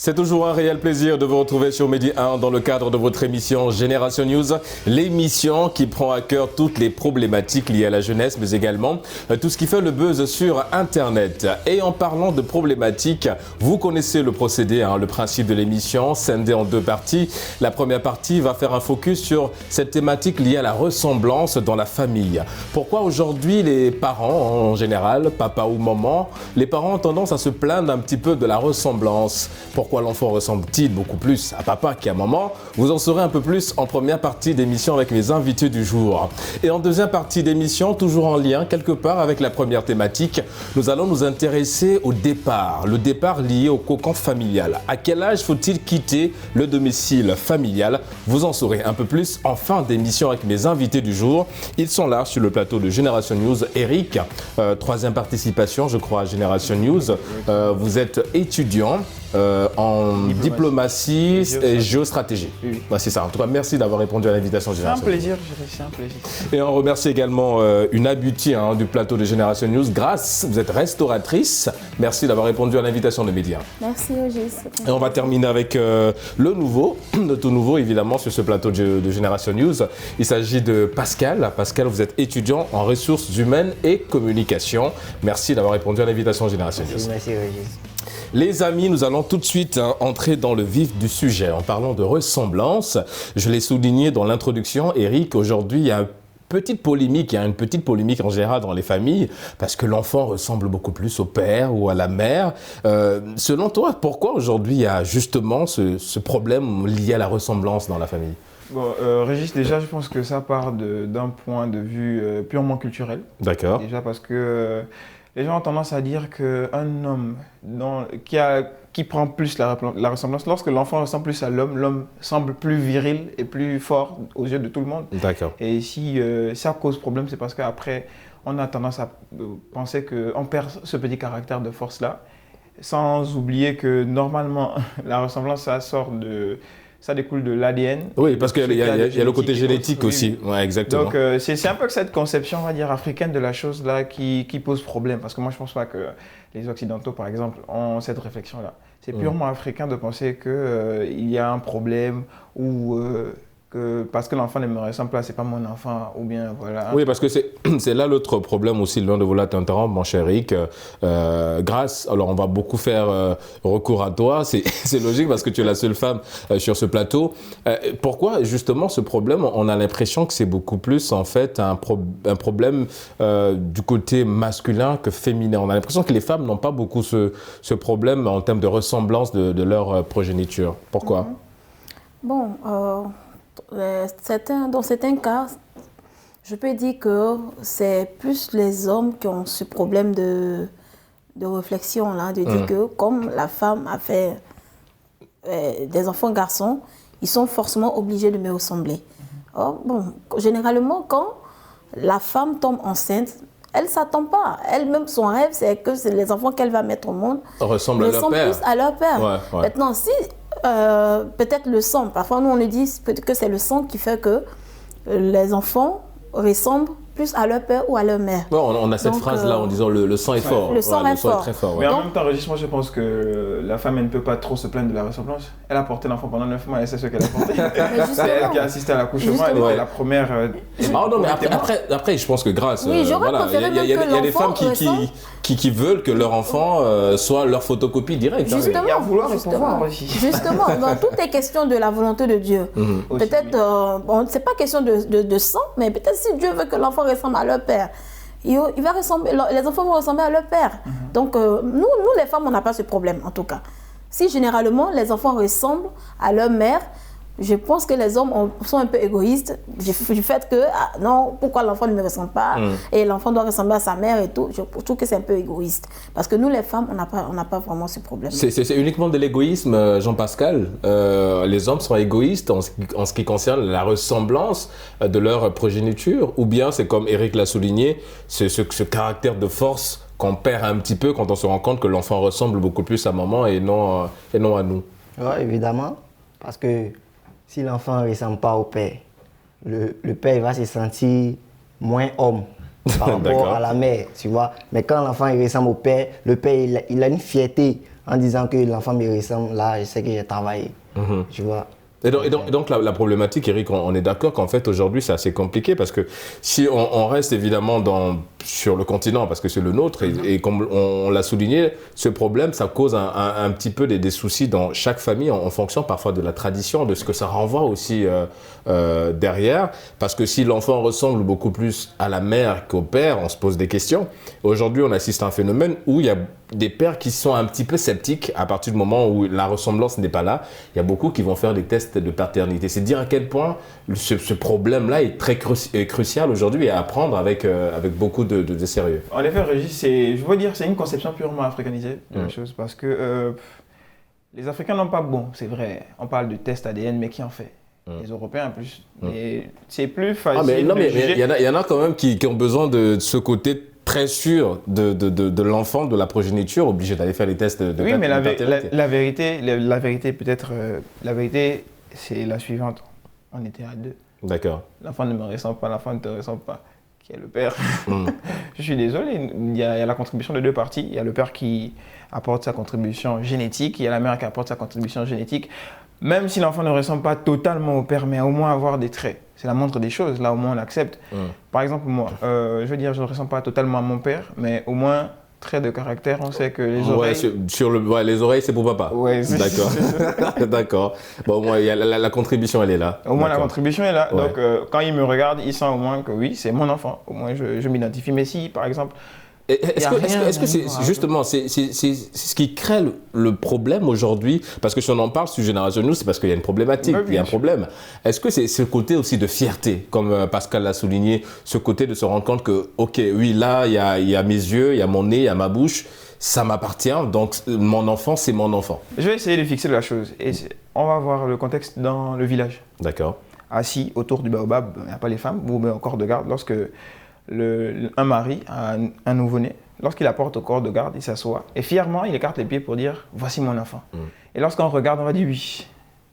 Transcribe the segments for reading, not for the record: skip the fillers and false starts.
C'est toujours un réel plaisir de vous retrouver sur Midi 1 dans le cadre de votre émission Génération News, l'émission qui prend à cœur toutes les problématiques liées à la jeunesse, mais également tout ce qui fait le buzz sur Internet. Et en parlant de problématiques, vous connaissez le procédé, le principe de l'émission, scindé en deux parties. La première partie va faire un focus sur cette thématique liée à la ressemblance dans la famille. Pourquoi aujourd'hui les parents, en général, papa ou maman, les parents ont tendance à se plaindre un petit peu de la ressemblance. Pourquoi l'enfant ressemble-t-il beaucoup plus à papa qu'à maman? Vous en saurez un peu plus en première partie d'émission avec mes invités du jour. Et en deuxième partie d'émission, toujours en lien quelque part avec la première thématique, nous allons nous intéresser au départ. Le départ lié au cocon familial. À quel âge faut-il quitter le domicile familial? Vous en saurez un peu plus en fin d'émission avec mes invités du jour. Ils sont là sur le plateau de Génération News. Eric, troisième participation, je crois, à Génération News. Vous êtes étudiant en diplomatie et géostratégie. Oui. C'est ça. En tout cas, merci d'avoir répondu à l'invitation Génération. C'est un plaisir, c'est un plaisir. Et on remercie également une habituée du plateau de Génération News, Grâce. Vous êtes restauratrice. Merci d'avoir répondu à l'invitation de Média. Merci, Ogis. Et on va terminer avec le tout nouveau, évidemment, sur ce plateau de Génération News. Il s'agit de Pascal. Pascal, vous êtes étudiant en ressources humaines et communication. Merci d'avoir répondu à l'invitation Génération News. Merci, Ogis. Les amis, nous allons tout de suite entrer dans le vif du sujet en parlant de ressemblance. Je l'ai souligné dans l'introduction, Eric, aujourd'hui il y a une petite polémique en général dans les familles parce que l'enfant ressemble beaucoup plus au père ou à la mère. Selon toi, pourquoi aujourd'hui il y a justement ce problème lié à la ressemblance dans la famille? Bon, Régis, déjà, je pense que ça part d'un point de vue purement culturel. D'accord. Déjà parce que les gens ont tendance à dire qu'un homme qui prend plus la ressemblance, lorsque l'enfant ressemble plus à l'homme semble plus viril et plus fort aux yeux de tout le monde. D'accord. Et si ça cause problème, c'est parce qu'après, on a tendance à penser qu'on perd ce petit caractère de force-là, sans oublier que normalement, la ressemblance, ça découle de l'ADN. Oui, parce qu'il y a le côté génétique aussi. Oui, exactement. Donc, c'est un peu que cette conception, on va dire, africaine de la chose là qui pose problème. Parce que moi, je ne pense pas que les Occidentaux, par exemple, ont cette réflexion-là. C'est purement africain de penser qu'il y a un problème ou parce que l'enfant ne me ressemble pas, c'est pas mon enfant, ou bien voilà. Oui, parce que c'est là l'autre problème aussi, loin de vouloir t'interrompre, mon cher Eric. Grâce, alors on va beaucoup faire recours à toi, c'est logique parce que tu es la seule femme sur ce plateau. Pourquoi justement ce problème? On a l'impression que c'est beaucoup plus en fait un problème du côté masculin que féminin. On a l'impression que les femmes n'ont pas beaucoup ce problème en termes de ressemblance de leur progéniture. Pourquoi? Bon, dans certains cas, je peux dire que c'est plus les hommes qui ont ce problème de réflexion, là, de dire que comme la femme a fait des enfants garçons, ils sont forcément obligés de me ressembler. Or, bon, généralement, quand la femme tombe enceinte, elle ne s'attend pas. Elle-même, son rêve, c'est que les enfants qu'elle va mettre au monde ressemblent plus à leur père. Ouais. Maintenant, si peut-être le sang, parfois nous on nous dit que c'est le sang qui fait que les enfants ressemblent plus à leur père ou à leur mère. Bon, on a cette phrase-là en disant le sang est fort. Le sang est fort. Très fort. Mais en même temps, Régis, moi je pense que la femme, elle ne peut pas trop se plaindre de la ressemblance. Elle a porté l'enfant pendant 9 mois et c'est ce qu'elle a porté. C'est elle qui a assisté à l'accouchement, elle était la première. Non, mais après, je pense que grâce. Oui, j'aurais préféré il y a des femmes qui veulent que leur enfant soit leur photocopie directe. Justement, il y a vouloir et pouvoir aussi. Justement, tout est question de la volonté de Dieu. Peut-être, c'est pas question de sang, mais peut-être si Dieu veut que l'enfant ressemble à leur père, les enfants vont ressembler à leur père. Donc, nous les femmes, on n'a pas ce problème, en tout cas. Si généralement, les enfants ressemblent à leur mère, je pense que les hommes sont un peu égoïstes du fait que, non, pourquoi l'enfant ne me ressemble pas et l'enfant doit ressembler à sa mère et tout. Je trouve que c'est un peu égoïste. Parce que nous, les femmes, on n'a pas vraiment ce problème. C'est uniquement de l'égoïsme, Jean-Pascal. Les hommes sont égoïstes en ce qui concerne la ressemblance de leur progéniture. Ou bien, c'est comme Eric l'a souligné, ce caractère de force qu'on perd un petit peu quand on se rend compte que l'enfant ressemble beaucoup plus à maman et non à nous. Oui, évidemment. Parce que si l'enfant ne ressemble pas au père, le père va se sentir moins homme par rapport à la mère, tu vois. Mais quand l'enfant ressemble au père, le père il a une fierté en disant que l'enfant me ressemble, là, je sais que j'ai travaillé. Tu vois. Et donc la problématique, Eric, on est d'accord qu'en fait aujourd'hui c'est assez compliqué parce que si on reste évidemment sur le continent parce que c'est le nôtre et comme on l'a souligné, ce problème ça cause un petit peu des soucis dans chaque famille en fonction parfois de la tradition, de ce que ça renvoie aussi derrière, parce que si l'enfant ressemble beaucoup plus à la mère qu'au père, on se pose des questions. Aujourd'hui on assiste à un phénomène où il y a des pères qui sont un petit peu sceptiques à partir du moment où la ressemblance n'est pas là. Il y a beaucoup qui vont faire des tests de paternité. C'est dire à quel point ce problème-là est très crucial aujourd'hui et à prendre avec beaucoup de sérieux. En effet, Régis, je veux dire, c'est une conception purement africanisée de la chose parce que les Africains n'ont pas bon, c'est vrai. On parle de test ADN, mais qui en fait? Les Européens en plus. Mais c'est plus facile. Il y en a quand même qui ont besoin de ce côté très sûr de l'enfant, de la progéniture, obligé d'aller faire les tests de paternité. Oui, mais la vérité peut-être, la vérité, c'est la suivante. On était à deux. D'accord. L'enfant ne me ressemble pas, l'enfant ne te ressemble pas. Qui est le père? Je suis désolé, il y a la contribution de deux parties. Il y a le père qui apporte sa contribution génétique, il y a la mère qui apporte sa contribution génétique. Même si l'enfant ne ressemble pas totalement au père, mais au moins avoir des traits. C'est la montre des choses, là au moins on accepte. Par exemple, moi, je veux dire, je ne ressemble pas totalement à mon père, mais au moins, trait de caractère, on sait que les oreilles... les oreilles, c'est pour papa. Ouais, d'accord. D'accord. Bon, au moins, la contribution, elle est là. Au moins, la contribution est là. Ouais. Donc, quand il me regarde, il sent au moins que oui, c'est mon enfant. Au moins, je m'identifie. Mais si, par exemple... Est-ce que c'est justement c'est ce qui crée le problème aujourd'hui? Parce que si on en parle sur Génération News, c'est parce qu'il y a une problématique, il y a un problème. Est-ce que c'est ce côté aussi de fierté, comme Pascal l'a souligné, ce côté de se rendre compte que, ok, oui, là, il y a mes yeux, il y a mon nez, il y a ma bouche, ça m'appartient, donc mon enfant, c'est mon enfant. Je vais essayer de fixer la chose. Et on va voir le contexte dans le village. D'accord. Assis autour du baobab, il n'y a pas les femmes, ou bien au corps de garde, lorsque... un mari a un nouveau-né, lorsqu'il apporte au corps de garde, il s'assoit et fièrement il écarte les pieds pour dire « voici mon enfant ». Et lorsqu'on regarde, on va dire « oui,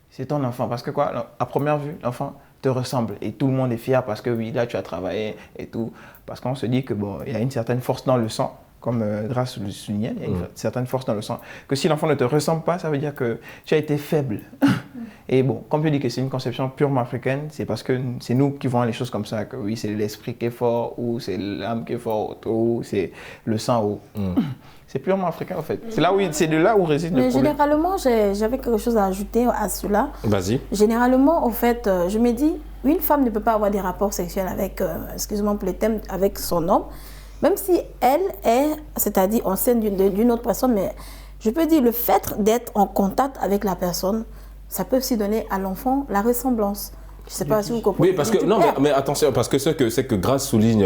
c'est ton enfant ». Parce que quoi, à première vue, l'enfant te ressemble et tout le monde est fier parce que oui, là tu as travaillé et tout. Parce qu'on se dit que bon, il y a une certaine force dans le sang, comme Grace le soulignait, il y a une certaine force dans le sang. Que si l'enfant ne te ressemble pas, ça veut dire que tu as été faible. Et bon, comme je dis que c'est une conception purement africaine, c'est parce que c'est nous qui voyons les choses comme ça, que oui, c'est l'esprit qui est fort, ou c'est l'âme qui est forte, ou c'est le sang haut. C'est purement africain en fait. C'est de là où réside le problème. Généralement, j'avais quelque chose à ajouter à cela. Vas-y. Généralement, en fait, je me dis, une femme ne peut pas avoir des rapports sexuels avec, excusez-moi pour les thèmes, avec son homme, même si elle est, c'est-à-dire enceinte d'une autre personne, mais je peux dire le fait d'être en contact avec la personne, ça peut aussi donner à l'enfant la ressemblance. Je ne sais pas si vous comprenez. Oui, parce que, non, mais attention, parce que c'est que Grace souligne,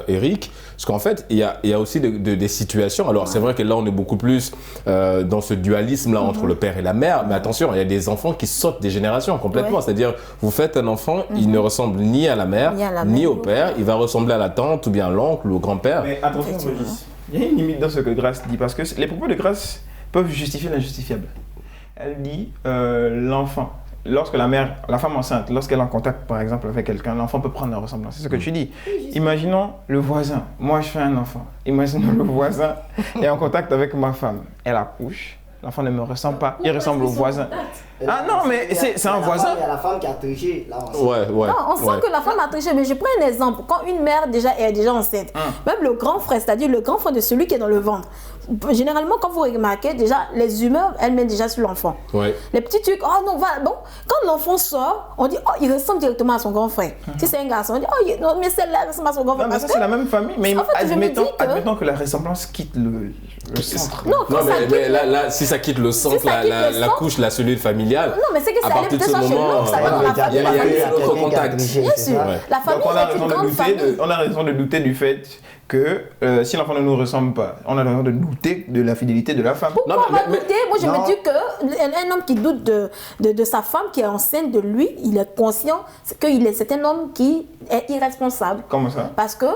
Eric, parce qu'en fait, il y a aussi des situations. Alors, c'est vrai que là, on est beaucoup plus dans ce dualisme-là entre le père et la mère, mais attention, il y a des enfants qui sautent des générations complètement. C'est-à-dire, vous faites un enfant, il ne ressemble ni à la mère, ni au père, il va ressembler à la tante, ou bien à l'oncle, ou au grand-père. Mais attention, il y a une limite dans ce que Grace dit, parce que les propos de Grace peuvent justifier l'injustifiable. Elle dit l'enfant. Lorsque la femme enceinte, lorsqu'elle est en contact par exemple avec quelqu'un, l'enfant peut prendre la ressemblance. C'est ce que tu dis. Imaginons le voisin. Moi, je fais un enfant. Imaginons le voisin est en contact avec ma femme. Elle accouche. L'enfant ne me ressemble pas. Il ressemble au voisin. Ah non, mais c'est un voisin. Il y a la femme qui a triché. Ouais. Non, on sent que la femme a triché. Mais je prends un exemple. Quand une mère est déjà enceinte, même le grand frère, c'est-à-dire le grand frère de celui qui est dans le ventre, généralement, quand vous remarquez, déjà, les humeurs, elles mettent déjà sur l'enfant. Ouais. Les petits trucs, oh non, bon, quand l'enfant sort, on dit, oh, il ressemble directement à son grand frère. Si c'est un garçon, on dit, oh, non, mais celle-là ressemble à son grand frère. Non, mais ça, c'est la même famille. Mais en fait, admettons que la ressemblance quitte le centre. Non, mais là, si ça quitte le centre, la couche, la cellule familiale, non, mais c'est que ça allait peut-être chez l'homme, ça dans la famille. Il y a un autre contact. Bien sûr. La famille est une grande famille. On a raison de douter du fait que si l'enfant ne nous ressemble pas, on a raison de douter de la fidélité de la femme. Pourquoi on va douter? Moi, je me dis qu'un homme qui doute de sa femme, qui est enceinte de lui, il est conscient que c'est un homme qui est irresponsable. Comment ça? Parce que,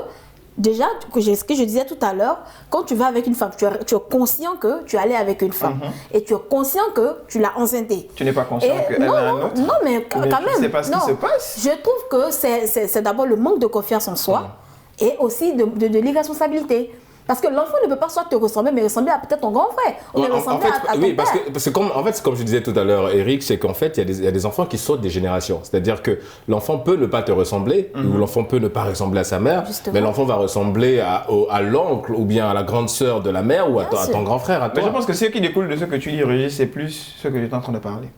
déjà, ce que je disais tout à l'heure, quand tu vas avec une femme, tu es conscient que tu es allé avec une femme. Et tu es conscient que tu l'as enceintée. Tu n'es pas conscient qu'elle a un autre? Non, mais quand même. Tu ne sais pas ce qui se passe? Je trouve que c'est d'abord le manque de confiance en soi et aussi de l'irresponsabilité. Parce que l'enfant ne peut pas soit te ressembler, mais ressembler à peut-être ton grand frère. Ou bien ressembler à ton oui, père. parce que comme je disais tout à l'heure, Eric, c'est qu'en fait, il y a des enfants qui sautent des générations. C'est-à-dire que l'enfant peut ne pas te ressembler, ou l'enfant peut ne pas ressembler à sa mère, Justement. mais l'enfant va ressembler à l'oncle, ou bien à la grande sœur de la mère, ou à ton grand frère, à toi. Mais je pense que ce qui découle de ce que tu dis, Régis, c'est plus ce que j'étais en train de parler.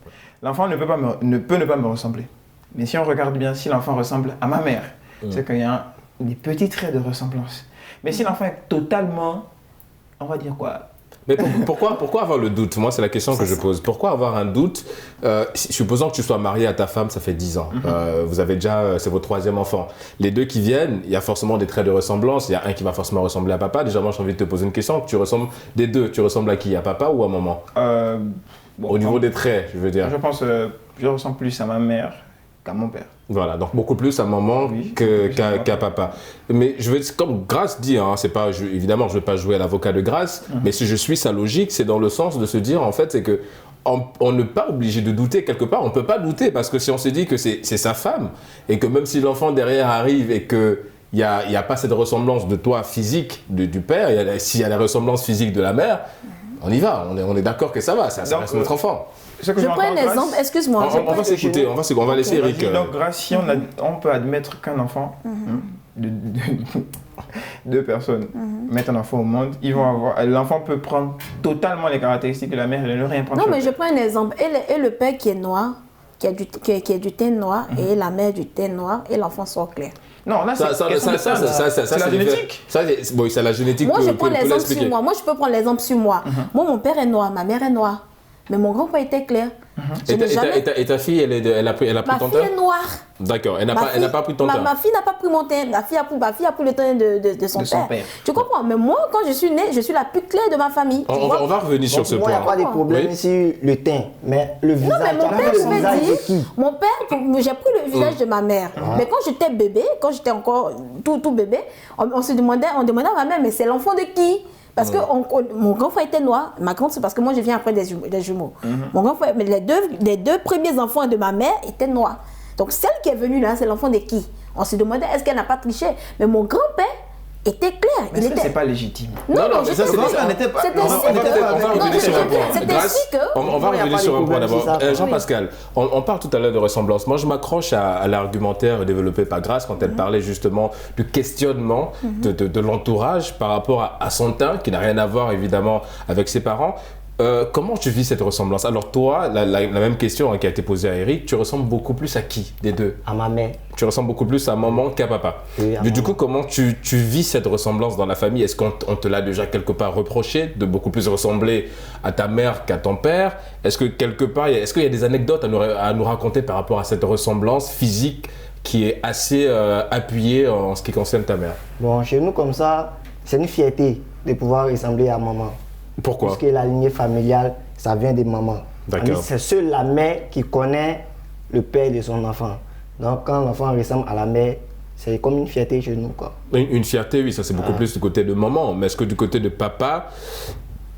L'enfant ne peut ne pas me ressembler. Mais si on regarde bien, si l'enfant ressemble à ma mère, c'est qu'il y a des petits traits de ressemblance. Mais si l'enfant est totalement, on va dire quoi? Mais pourquoi avoir le doute? Moi, c'est la question que je pose. Pourquoi avoir un doute? Supposons que tu sois marié à ta femme, ça fait 10 ans. Vous avez déjà, c'est votre 3e enfant. Les deux qui viennent, il y a forcément des traits de ressemblance. Il y a un qui va forcément ressembler à papa. Déjà, moi, j'ai envie de te poser une question. Tu ressembles des deux. Tu ressembles à qui? À papa ou à maman? Au niveau des traits, je veux dire. Je pense je ressemble plus à ma mère qu'à mon père. Voilà, donc beaucoup plus à maman qu'à papa. Mais je veux, comme Grace dit, hein, c'est pas, évidemment, je ne veux pas jouer à l'avocat de Grace, mais si je suis sa logique, c'est dans le sens de se dire, en fait, c'est que on n'est pas obligé de douter quelque part. On ne peut pas douter parce que si on se dit que c'est sa femme et que même si l'enfant derrière arrive et que il n'y a pas cette ressemblance de toi physique du père, s'il y a la ressemblance physique de la mère, on y va, on est d'accord que ça va, ça reste notre enfant. Je prends un exemple, excuse-moi. On va s'écouter, on va laisser Eric. Donc, Grace, si on peut admettre qu'un enfant, deux personnes mettent un enfant au monde, l'enfant peut prendre totalement les caractéristiques de la mère et ne rien prendre. Non, mais je prends un exemple. Et le père qui est noir, qui a du teint noir, et la mère du teint noir, et l'enfant sort clair. Non, là, c'est la génétique. C'est la génétique. Moi, je prends l'exemple sur moi. Moi, je peux prendre l'exemple sur moi. Moi, mon père est noir, ma mère est noire. Mais mon grand-père était clair. Et ta fille, elle a pris ton teint? Ma fille est noire. D'accord, elle n'a pas pris ton teint. Ma fille n'a pas pris mon teint. Ma fille a pris le teint de son père. Tu comprends? Mais moi, quand je suis née, je suis la plus claire de ma famille. On va revenir sur ce point. Moi, il n'y a pas de problème sur le teint, mais le visage. Non, mais mon père me dit, mon père, j'ai pris le visage de ma mère. Mais quand j'étais bébé, quand j'étais encore tout bébé, on demandait à ma mère, mais c'est l'enfant de qui? Parce que mon grand frère était noir, ma grande, c'est parce que moi je viens après des jumeaux. Mon grand frère, mais les deux premiers enfants de ma mère étaient noirs. Donc celle qui est venue là, c'est l'enfant de qui? On se demandait est-ce qu'elle n'a pas triché. Mais mon grand-père était clair. Mais ça, c'est pas légitime. Non, mais ça, c'est pas ça. On va revenir sur un point d'abord. Jean-Pascal, on parle tout à l'heure de ressemblance. Moi, je m'accroche à l'argumentaire développé par Grace quand elle parlait justement du questionnement de l'entourage par rapport à son teint, qui n'a rien à voir évidemment avec ses parents. Comment tu vis cette ressemblance? Alors toi, la même question qui a été posée à Eric, tu ressembles beaucoup plus à qui des deux? À ma mère. Tu ressembles beaucoup plus à maman qu'à papa. Oui, du coup, comment tu vis cette ressemblance dans la famille? Est-ce qu'on te l'a déjà quelque part reproché de beaucoup plus ressembler à ta mère qu'à ton père? Est-ce que quelque part, est-ce qu'il y a des anecdotes à nous raconter par rapport à cette ressemblance physique qui est assez appuyée en ce qui concerne ta mère? Bon, chez nous comme ça, c'est une fierté de pouvoir ressembler à maman. Pourquoi? Parce que la lignée familiale, ça vient de maman. D'accord. C'est seule la mère qui connaît le père de son enfant. Donc quand l'enfant ressemble à la mère, c'est comme une fierté chez nous, quoi. Une fierté, oui, ça c'est beaucoup plus du côté de maman. Mais est-ce que du côté de papa,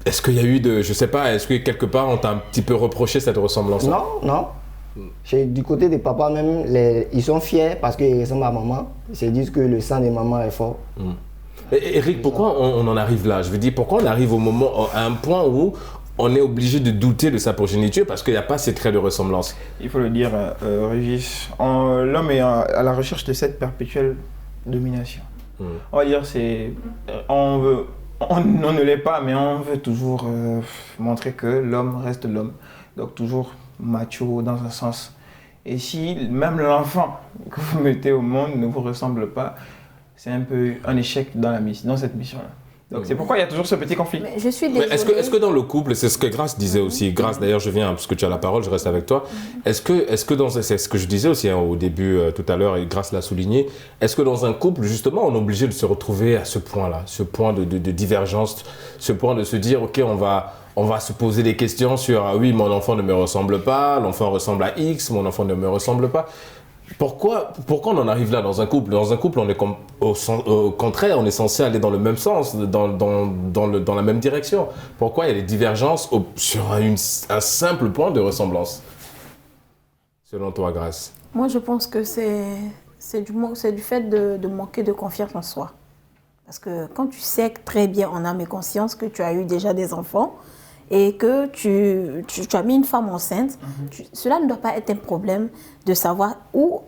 est-ce qu'il y a eu je sais pas, est-ce que quelque part on t'a un petit peu reproché cette ressemblance? Non. Du côté des papas même, ils sont fiers parce qu'ils ressemblent à maman. Ils se disent que le sang de maman est fort. Eric, pourquoi on en arrive là? Je veux dire, pourquoi on arrive à un point où on est obligé de douter de sa progéniture parce qu'il n'y a pas ces traits de ressemblance? Il faut le dire, Régis, l'homme est à la recherche de cette perpétuelle domination. On va dire, on ne l'est pas, mais on veut toujours montrer que l'homme reste l'homme. Donc toujours macho dans un sens. Et si même l'enfant que vous mettez au monde ne vous ressemble pas, c'est un peu un échec dans cette mission-là. Donc c'est pourquoi il y a toujours ce petit conflit. Mais je suis désolée. Est-ce que dans le couple, c'est ce que Grace disait aussi, Grace d'ailleurs je viens, parce que tu as la parole, je reste avec toi, c'est ce que je disais aussi au début tout à l'heure et Grace l'a souligné, est-ce que dans un couple justement on est obligé de se retrouver à ce point-là, ce point de divergence, ce point de se dire ok on va se poser des questions sur oui mon enfant ne me ressemble pas, l'enfant ressemble à X, mon enfant ne me ressemble pas. Pourquoi on en arrive là dans un couple? Dans un couple, on est au contraire, on est censé aller dans le même sens, dans la même direction. Pourquoi il y a des divergences sur un simple point de ressemblance? Selon toi, Grace? Moi, je pense que c'est du fait de manquer de confiance en soi. Parce que quand tu sais très bien en âme et conscience que tu as eu déjà des enfants et que tu as mis une femme enceinte, cela ne doit pas être un problème de savoir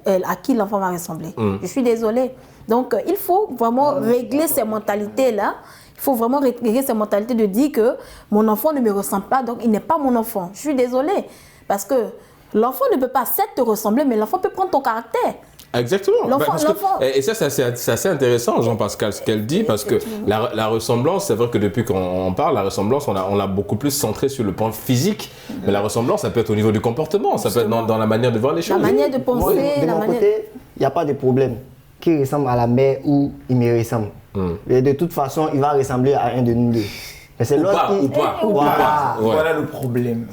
à qui l'enfant va ressembler. Je suis désolée. Donc, il faut vraiment régler ces mentalités-là. Il faut vraiment régler ces mentalités de dire que mon enfant ne me ressemble pas, donc il n'est pas mon enfant. Je suis désolée. Parce que l'enfant ne peut pas certes te ressembler, mais l'enfant peut prendre ton caractère. Exactement. Et ça, c'est assez intéressant, Jean-Pascal, ce qu'elle dit, parce que la ressemblance, c'est vrai que depuis qu'on parle, la ressemblance, on l'a beaucoup plus centré sur le point physique, mais la ressemblance, ça peut être au niveau du comportement, ça peut être dans la manière de voir les choses. La manière de penser, de mon côté, il n'y a pas de problème. Qui ressemble à la mère ou il me ressemble. Et de toute façon, il va ressembler à un de nous deux. Mais c'est Voilà le problème.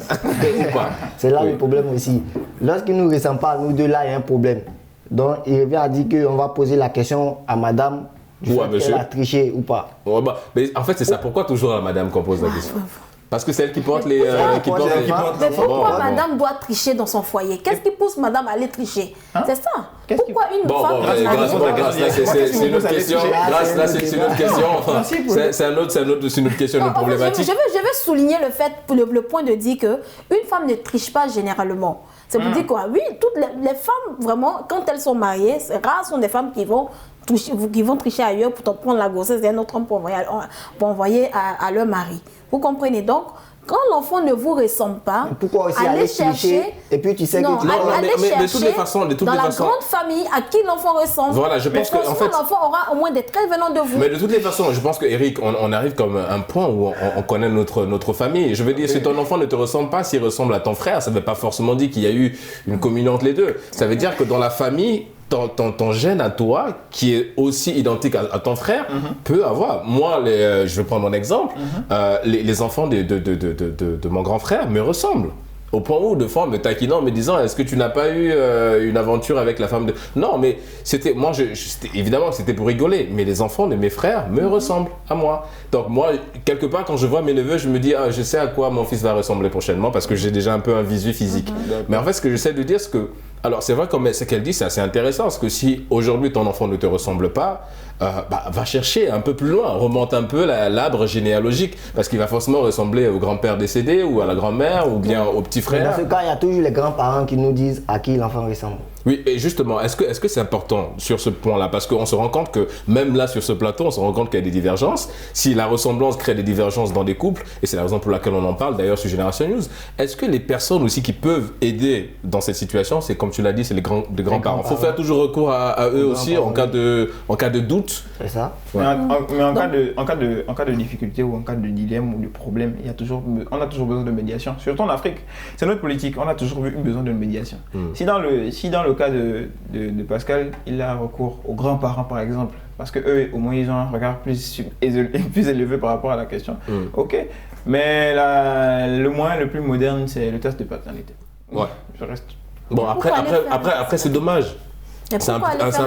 C'est là le problème aussi. Lorsqu'il ne nous ressemble pas, nous deux, là, il y a un problème. Donc, il revient à dire qu'on va poser la question à madame du fait qu'elle a triché ou pas. Mais en fait, c'est ça. Pourquoi toujours à madame qu'on pose la question? Parce que c'est elle qui porte les... Mais pourquoi madame doit tricher dans son foyer? Qu'est-ce qui pousse madame à aller tricher? C'est ça. Pourquoi une femme... Grâce, là, c'est une autre question. Grâce, là, c'est une autre question. C'est une autre question, une problématique. Je veux souligner le point de dire qu'une femme ne triche pas généralement. C'est pour dire quoi? Oui, toutes les femmes, vraiment, quand elles sont mariées, rares sont des femmes qui vont tricher ailleurs pour prendre la grossesse d'un autre homme pour envoyer à leur mari. Vous comprenez? Donc, quand l'enfant ne vous ressemble pas, pourquoi aussi aller chercher et puis tu sais que tu allez chercher dans la grande famille à qui l'enfant ressemble. Voilà, je pense que en fait, l'enfant aura au moins des traits venant de vous. Mais de toutes les façons, je pense que Eric, on arrive comme un point où on connaît notre famille. Je veux dire, si ton enfant ne te ressemble pas, s'il ressemble à ton frère, ça ne veut pas forcément dire qu'il y a eu une communion entre les deux. Ça veut dire que dans la famille, ton gène à toi, qui est aussi identique à ton frère, peut avoir. Moi, je vais prendre mon exemple, les enfants de mon grand frère me ressemblent. Au point où, de fois, en me taquinant, en me disant, est-ce que tu n'as pas eu une aventure avec la femme de... Non, mais c'était... Moi, évidemment, c'était pour rigoler. Mais les enfants de mes frères me ressemblent à moi. Donc, moi, quelque part, quand je vois mes neveux, je me dis, je sais à quoi mon fils va ressembler prochainement parce que j'ai déjà un peu un visu physique. Mais en fait, ce que j'essaie de dire, c'est que... Alors, c'est vrai, comme ce qu'elle dit, c'est assez intéressant. Parce que si, aujourd'hui, ton enfant ne te ressemble pas, va chercher un peu plus loin, remonte un peu l'arbre généalogique, parce qu'il va forcément ressembler au grand-père décédé, ou à la grand-mère, ou bien au petit frère. Mais dans ce cas, il y a toujours les grands-parents qui nous disent à qui l'enfant ressemble. Oui, et justement, est-ce que c'est important sur ce point-là? Parce qu'on se rend compte que, même là, sur ce plateau, on se rend compte qu'il y a des divergences. Si la ressemblance crée des divergences dans des couples, et c'est la raison pour laquelle on en parle d'ailleurs sur Génération News, est-ce que les personnes aussi qui peuvent aider dans cette situation, c'est comme tu l'as dit, c'est les grands-parents. Il faut faire toujours recours à eux aussi en cas de doute. C'est ça. Ouais. Mais en cas de difficulté ou en cas de dilemme ou de problème, on a toujours besoin de médiation. Surtout en Afrique, c'est notre politique, on a toujours eu besoin de médiation. Si dans le cas de Pascal, il a recours aux grands-parents par exemple, parce qu'eux, au moins, ils ont un regard plus élevé par rapport à la question. Ok, mais le moyen le plus moderne, c'est le test de paternité. Ouais. Je reste. Bon, après c'est dommage. C'est un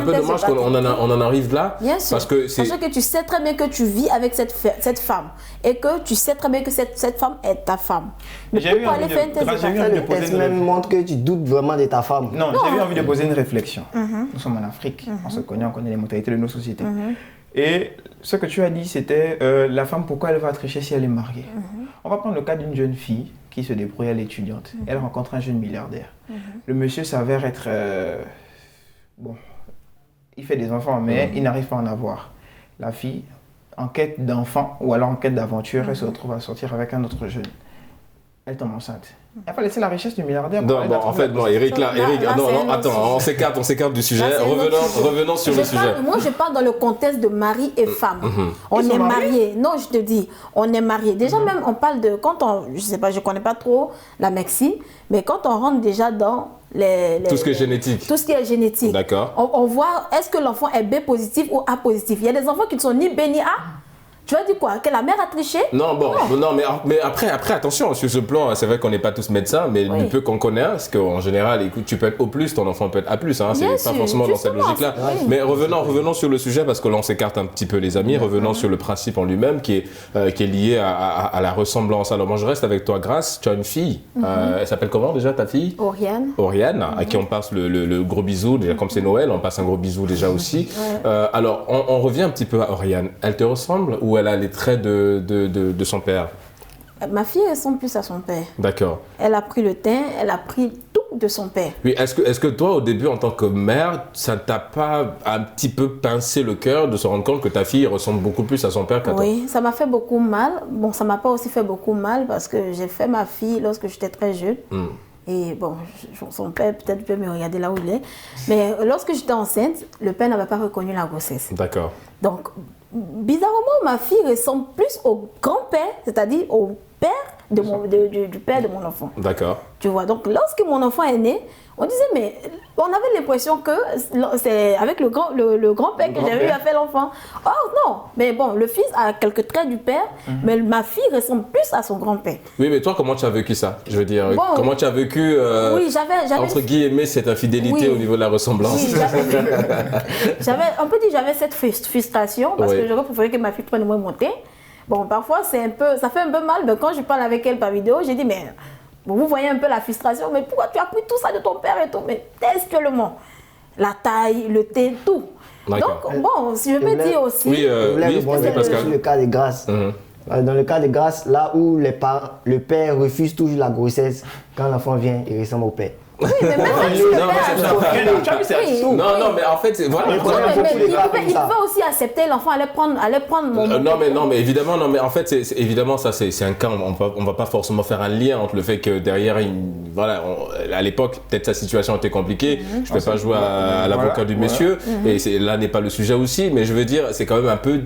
peu dommage qu'on en arrive là. Bien sûr. Parce que tu sais très bien que tu vis avec cette femme et que tu sais très bien que cette femme est ta femme. Mais pourquoi aller faire un test de paternité? Le même montre que tu doutes vraiment de ta femme. Non, j'ai eu envie de poser une réflexion. Nous sommes en Afrique, on se connaît, on connaît les mentalités de nos sociétés. Et ce que tu as dit, c'était la femme, pourquoi elle va tricher si elle est mariée? On va prendre le cas d'une jeune fille qui se débrouille, elle est étudiante. Elle rencontre un jeune milliardaire. Le monsieur s'avère être... bon, il fait des enfants, mais il n'arrive pas à en avoir. La fille, en quête d'enfant ou alors en quête d'aventure, elle se retrouve à sortir avec un autre jeune. Elle tombe enceinte. Il faut laisser la richesse du milliardaire. Eric, attends, on s'écarte du sujet. Revenons sur le sujet. Moi, je parle dans le contexte de mari et femme. On est mariés. Non, je te dis, on est mariés. Déjà, même, on parle de... je sais pas, je connais pas trop la médecine, mais quand on rentre déjà dans tout ce qui est génétique. Tout ce qui est génétique. D'accord. On voit, est-ce que l'enfant est B positif ou A positif? Il y a des enfants qui ne sont ni B ni A. Tu as dit quoi? Que la mère a triché? Non, bon, non, mais après, attention, sur ce plan, c'est vrai qu'on n'est pas tous médecins, mais du peu qu'on connaît, parce qu'en général, écoute, tu peux être O+, ton enfant peut être A+, hein, c'est pas forcément dans cette logique-là. Mais revenons sur le sujet, parce que là, on s'écarte un petit peu les amis, revenons sur le principe en lui-même qui est lié à la ressemblance. Alors moi, je reste avec toi, Grace, tu as une fille, elle s'appelle comment déjà, ta fille? Oriane, à qui on passe le gros bisou, déjà comme c'est Noël, on passe un gros bisou déjà aussi. Alors, on revient un petit peu à Oriane, elle te ressemble ou elle a les traits de son père? Ma fille ressemble plus à son père. D'accord. Elle a pris le teint, elle a pris tout de son père. Oui, est-ce que toi, au début, en tant que mère, ça t'a pas un petit peu pincé le cœur de se rendre compte que ta fille ressemble beaucoup plus à son père qu'à toi? Oui, ça m'a fait beaucoup mal. Bon, ça m'a pas aussi fait beaucoup mal parce que j'ai fait ma fille lorsque j'étais très jeune. Et bon, son père peut-être peut me regarder là où il est. Mais lorsque j'étais enceinte, le père n'avait pas reconnu la grossesse. D'accord. Donc, bizarrement, ma fille ressemble plus au grand-père, c'est-à-dire au père du père de mon enfant. D'accord. Tu vois, donc lorsque mon enfant est né, on disait, mais on avait l'impression que c'est avec le grand-père que j'avais eu à faire l'enfant. Oh non, mais bon, le fils a quelques traits du père, mais ma fille ressemble plus à son grand-père. Oui, mais toi, comment tu as vécu ça? Je veux dire, comment tu as vécu, oui, j'avais entre guillemets, cette infidélité au niveau de la ressemblance? Oui, on peut dire que j'avais cette frustration parce que j'aurais préféré que ma fille prenne moins mon thé. Bon, parfois, ça fait un peu mal, mais quand je parle avec elle par vidéo, j'ai dit, mais vous voyez un peu la frustration, mais pourquoi tu as pris tout ça de ton père et tout? Mais textuellement, la taille, le thé, tout. Donc, bon, si je peux dire aussi... Oui, Pascal. Sur le cas de Grace. Dans le cas de Grace, là où le père refuse toujours la grossesse, quand l'enfant vient, il ressemble au père. Oui, mais même non, mais en fait, voilà. Il va aussi accepter l'enfant, aller prendre mon... Non, mais évidemment, en fait, évidemment, ça, c'est un cas, on va pas forcément faire un lien entre le fait que derrière, voilà, à l'époque, peut-être sa situation était compliquée, je ne vais pas jouer à l'avocat du monsieur, et là n'est pas le sujet aussi, mais je veux dire, c'est quand même un peu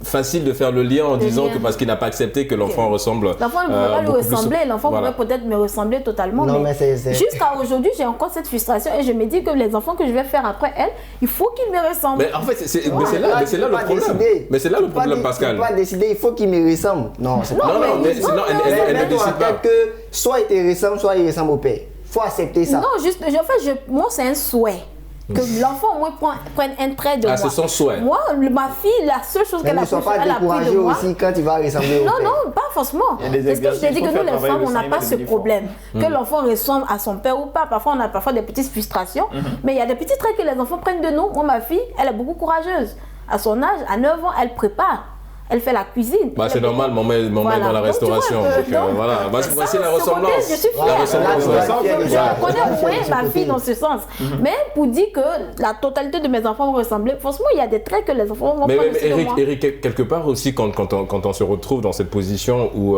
facile de faire le lien en disant que parce qu'il n'a pas accepté que l'enfant ressemble... L'enfant ne pourrait pas lui ressembler, l'enfant pourrait peut-être me ressembler totalement, mais jusqu'à aujourd'hui, j'ai encore cette frustration et je me dis que les enfants que je vais faire après elle, il faut qu'ils me ressemblent. Mais en fait, c'est là le problème. Mais c'est là le problème, Pascal. Tu ne peux pas décider, il faut qu'il me ressemble. Non, c'est pas mais sinon, elle ne décide pas. Que soit il te ressemble, soit il ressemble au père. Il faut accepter ça. Non, juste, en fait, moi, c'est un souhait. Que l'enfant au moins prenne un trait de moi. C'est son souhait. Moi, ma fille, la seule chose qu'elle a pris de moi... Mais ne sois pas découragé aussi quand tu vas ressembler au père. Non, pas forcément. Parce que je t'ai dit que nous, les femmes, on n'a pas ce problème. Que l'enfant ressemble à son père ou pas. Parfois, on a des petites frustrations. Mais il y a des petits traits que les enfants prennent de nous. Moi, ma fille, elle est beaucoup courageuse. À son âge, à 9 ans, elle prépare. Elle fait la cuisine. C'est normal, mon mère dans la restauration. Voilà, voici la ressemblance. Je suis fière. Je connais au moins ma fille dans ce sens. Mais pour dire que la totalité de mes enfants vont ressembler, franchement, il y a des traits que les enfants vont prendre aussi de moi. Eric, quelque part aussi, quand on se retrouve dans cette position où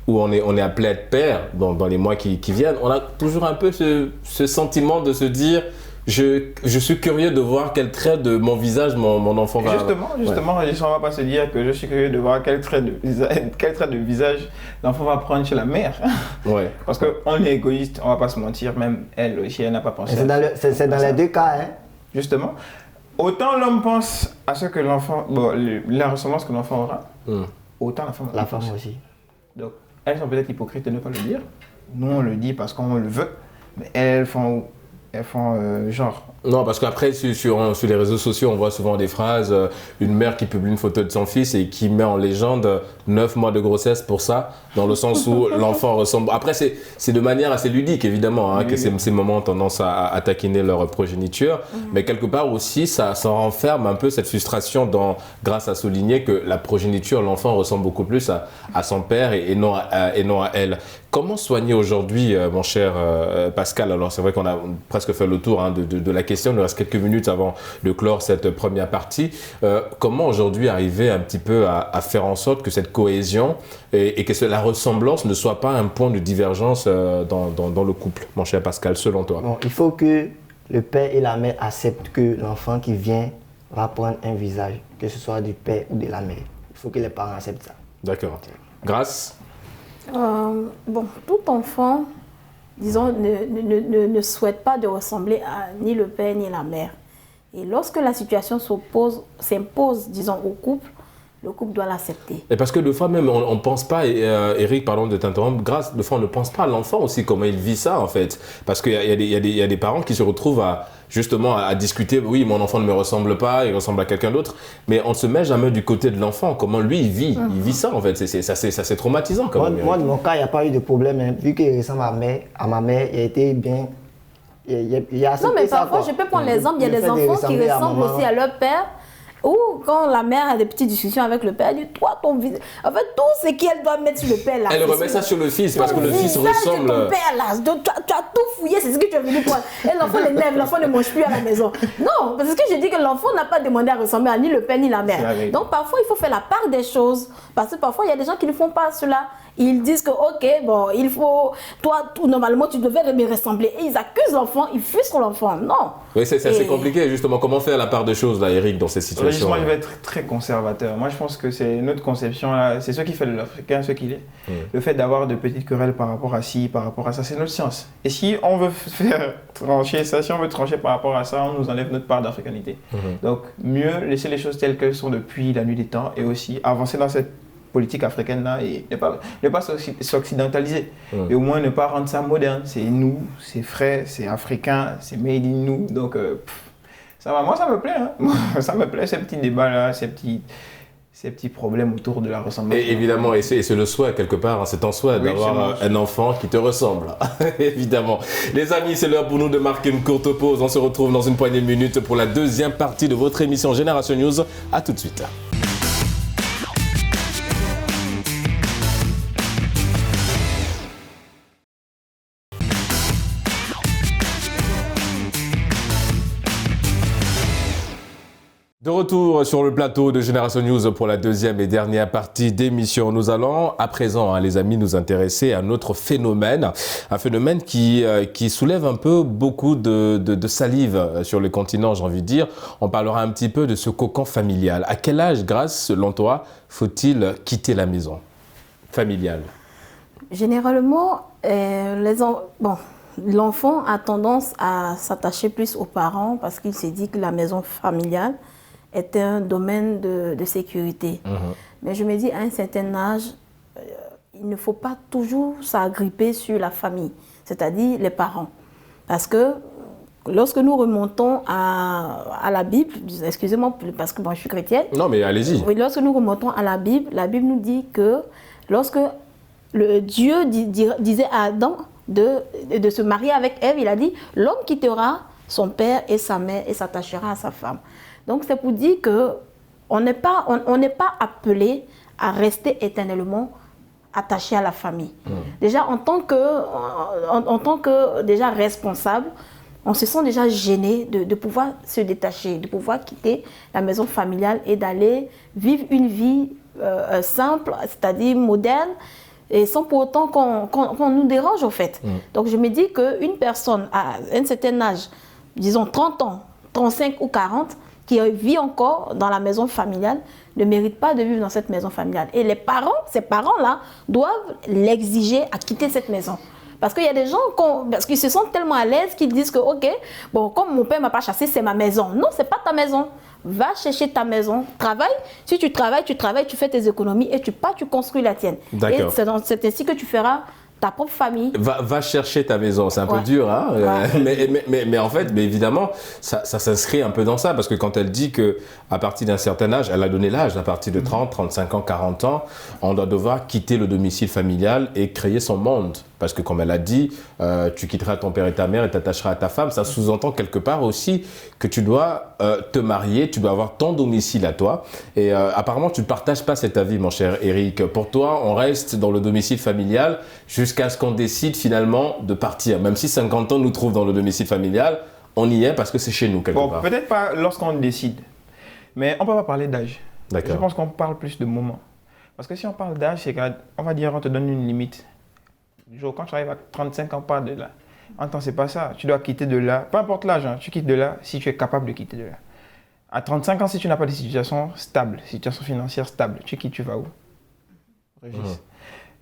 on est appelé à être père dans les mois qui viennent, on a toujours un peu ce sentiment de se dire... Je suis curieux de voir quel trait de mon visage mon enfant va... Justement, on ne va pas se dire que je suis curieux de voir quel trait de visage l'enfant va prendre chez la mère. Ouais. Parce qu'on est égoïste, on ne va pas se mentir, même elle aussi, elle n'a pas pensé. C'est dans les deux cas. Hein. Justement. Autant l'homme pense à ce que l'enfant... la ressemblance que l'enfant aura, autant la femme aussi. Donc, elles sont peut-être hypocrites de ne pas le dire. Nous, on le dit parce qu'on le veut, mais elles font genre... Non, parce qu'après, sur les réseaux sociaux, on voit souvent des phrases, une mère qui publie une photo de son fils et qui met en légende 9 mois de grossesse pour ça, dans le sens où l'enfant ressemble... Après, c'est de manière assez ludique, évidemment, que ces moments ont tendance à taquiner leur progéniture, mais quelque part aussi, ça renferme un peu cette frustration grâce à souligner que la progéniture, l'enfant ressemble beaucoup plus à son père et non à elle. Comment soigner aujourd'hui, mon cher Pascal? Alors, c'est vrai qu'on a presque fait le tour de la question. Il nous reste quelques minutes avant de clore cette première partie. Comment aujourd'hui arriver un petit peu à faire en sorte que cette cohésion et que la ressemblance ne soit pas un point de divergence dans le couple, mon cher Pascal, selon toi? Bon, il faut que le père et la mère acceptent que l'enfant qui vient va prendre un visage, que ce soit du père ou de la mère. Il faut que les parents acceptent ça. D'accord. Grace? Tout enfant, disons, ne souhaite pas de ressembler à ni le père ni la mère. Et lorsque la situation s'impose, disons, au couple, le couple doit l'accepter. Et parce que des fois même, on ne pense pas, Eric, pardon de t'interrompre, des fois on ne pense pas à l'enfant aussi, comment il vit ça en fait. Parce qu'il y a des parents qui se retrouvent justement à discuter, oui, mon enfant ne me ressemble pas, il ressemble à quelqu'un d'autre, mais on ne se met jamais du côté de l'enfant, comment lui il vit ça en fait, c'est traumatisant quand même. Moi, dans mon cas, il n'y a pas eu de problème, hein. Vu qu'il ressemble à ma mère, il a été bien... Non, mais parfois, je peux prendre l'exemple, il y a des enfants qui ressemblent aussi à leur père. Ou quand la mère a des petites discussions avec le père, elle dit, toi, ton visage... En fait, tout ce qu'elle doit mettre sur le père, là... Elle remet ça sur le fils, parce que le fils ressemble... Ton père, là, tu as tout fouillé, c'est ce que tu as venu prendre. Et l'enfant l'énerve, l'enfant ne mange plus à la maison. Non, parce que je dis que l'enfant n'a pas demandé à ressembler à ni le père ni la mère. Donc, parfois, il faut faire la part des choses. Parce que parfois, il y a des gens qui ne font pas cela. Ils disent que, ok, bon, il faut... Toi, normalement, tu devais me ressembler. Et ils accusent l'enfant, ils frustrent l'enfant. Non. Oui, c'est assez compliqué, justement. Comment faire la part des choses, là, Eric, dans ces situations? Moi, je vais être très conservateur. Moi, je pense que c'est notre conception, là. C'est ce qui fait de l'Africain ce qu'il est. Le fait d'avoir de petites querelles par rapport à ci, par rapport à ça, c'est notre science. Et si on veut faire trancher ça, si on veut trancher par rapport à ça, on nous enlève notre part d'africanité. Donc, mieux laisser les choses telles qu'elles sont depuis la nuit des temps et aussi avancer dans cette politique africaine-là et ne pas s'occidentaliser. Et au moins ne pas rendre ça moderne. C'est nous, c'est frais, c'est africain, c'est made in nous. Donc, ça va. Moi, ça me plaît. Hein. Ça me plaît, ces petits débats-là, ces petits problèmes autour de la ressemblance. Et évidemment, et c'est le souhait quelque part, hein, c'est ton souhait d'avoir un enfant qui te ressemble. Évidemment. Les amis, c'est l'heure pour nous de marquer une courte pause. On se retrouve dans une poignée de minutes pour la deuxième partie de votre émission Génération News. À tout de suite. De retour sur le plateau de Génération News pour la deuxième et dernière partie d'émission. Nous allons à présent, les amis, nous intéresser à un autre phénomène. Un phénomène qui soulève un peu beaucoup de salive sur le continent, j'ai envie de dire. On parlera un petit peu de ce cocon familial. À quel âge, Grâce, selon toi, faut-il quitter la maison familiale? Généralement, l'enfant a tendance à s'attacher plus aux parents parce qu'il s'est dit que la maison familiale est un domaine de sécurité. Mais je me dis, à un certain âge, il ne faut pas toujours s'agripper sur la famille, c'est-à-dire les parents. Parce que lorsque nous remontons à la Bible, excusez-moi parce que moi je suis chrétienne. Non mais allez-y. Oui, lorsque nous remontons à la Bible nous dit que lorsque Dieu disait à Adam de se marier avec Ève, il a dit, l'homme quittera son père et sa mère et s'attachera à sa femme. Donc c'est pour dire qu'on n'est pas appelé à rester éternellement attaché à la famille. Déjà en tant que déjà responsable, on se sent déjà gêné de pouvoir se détacher, de pouvoir quitter la maison familiale et d'aller vivre une vie simple, c'est-à-dire moderne, et sans pour autant qu'on nous dérange en fait. Donc je me dis qu'une personne à un certain âge, disons 30 ans, 35 ou 40, qui vit encore dans la maison familiale, ne mérite pas de vivre dans cette maison familiale. Et ces parents-là, doivent l'exiger à quitter cette maison. Parce qu'il y a des gens parce qu'ils se sentent tellement à l'aise qu'ils disent que, ok, bon, comme mon père ne m'a pas chassé, c'est ma maison. Non, ce n'est pas ta maison. Va chercher ta maison, travaille. Si tu travailles, tu fais tes économies et tu construis la tienne. Et c'est ainsi que tu feras ta propre famille. Va chercher ta maison, c'est un peu dur, hein. Mais en fait, évidemment, ça s'inscrit un peu dans ça, parce que quand elle dit qu'à partir d'un certain âge, elle a donné l'âge, à partir de 30, 35 ans, 40 ans, on doit devoir quitter le domicile familial et créer son monde. Parce que comme elle a dit, tu quitteras ton père et ta mère et t'attacheras à ta femme, ça sous-entend quelque part aussi que tu dois te marier, tu dois avoir ton domicile à toi. Et apparemment, tu ne partages pas cet avis, mon cher Eric. Pour toi, on reste dans le domicile familial jusqu'à ce qu'on décide finalement de partir. Même si 50 ans nous trouvent dans le domicile familial, on y est parce que c'est chez nous quelque part. Peut-être pas lorsqu'on décide, mais on ne peut pas parler d'âge. D'accord. Je pense qu'on parle plus de moments. Parce que si on parle d'âge, c'est qu'on va dire on te donne une limite. Quand tu arrives à 35 ans, pas de là. Attends, c'est pas ça. Tu dois quitter de là. Peu importe l'âge, tu quittes de là si tu es capable de quitter de là. À 35 ans, si tu n'as pas de situation stable, situation financière stable, tu quittes, tu vas où? Régis.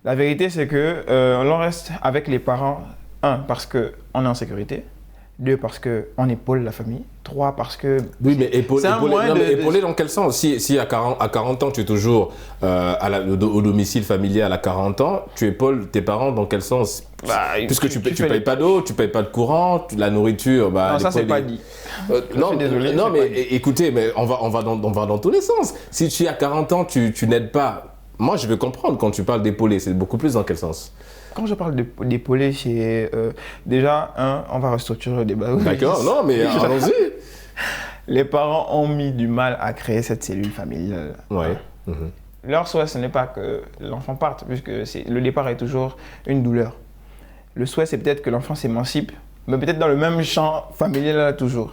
La vérité, c'est que l'on reste avec les parents, parce qu'on est en sécurité. 2, parce qu'on épaule la famille. 3, parce que... Oui, mais épauler dans quel sens? Si à 40 ans, tu es toujours au domicile familial à 40 ans, tu épaules tes parents dans quel sens? Puisque tu ne payes pas d'eau, tu ne payes pas de courant, la nourriture... non, ça, c'est pas dit. Non, désolé, non mais écoutez, mais on va dans tous les sens. Si tu es à 40 ans, tu n'aides pas... Moi, je veux comprendre quand tu parles d'épauler. C'est beaucoup plus dans quel sens? Quand je parle d'épauler, c'est déjà, on va restructurer le débat. D'accord, non, mais allons-y. Les parents ont mis du mal à créer cette cellule familiale. Ouais. Leur souhait, ce n'est pas que l'enfant parte, puisque le départ est toujours une douleur. Le souhait, c'est peut-être que l'enfant s'émancipe, mais peut-être dans le même champ familial là, toujours.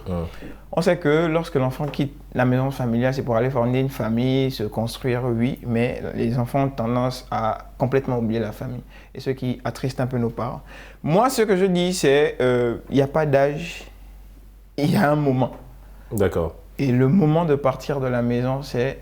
On sait que lorsque l'enfant quitte la maison familiale, c'est pour aller fonder une famille, se construire, oui, mais les enfants ont tendance à complètement oublier la famille. Et ce qui attriste un peu nos parents. Moi, ce que je dis, c'est il n'y a pas d'âge, il y a un moment. D'accord. Et le moment de partir de la maison, c'est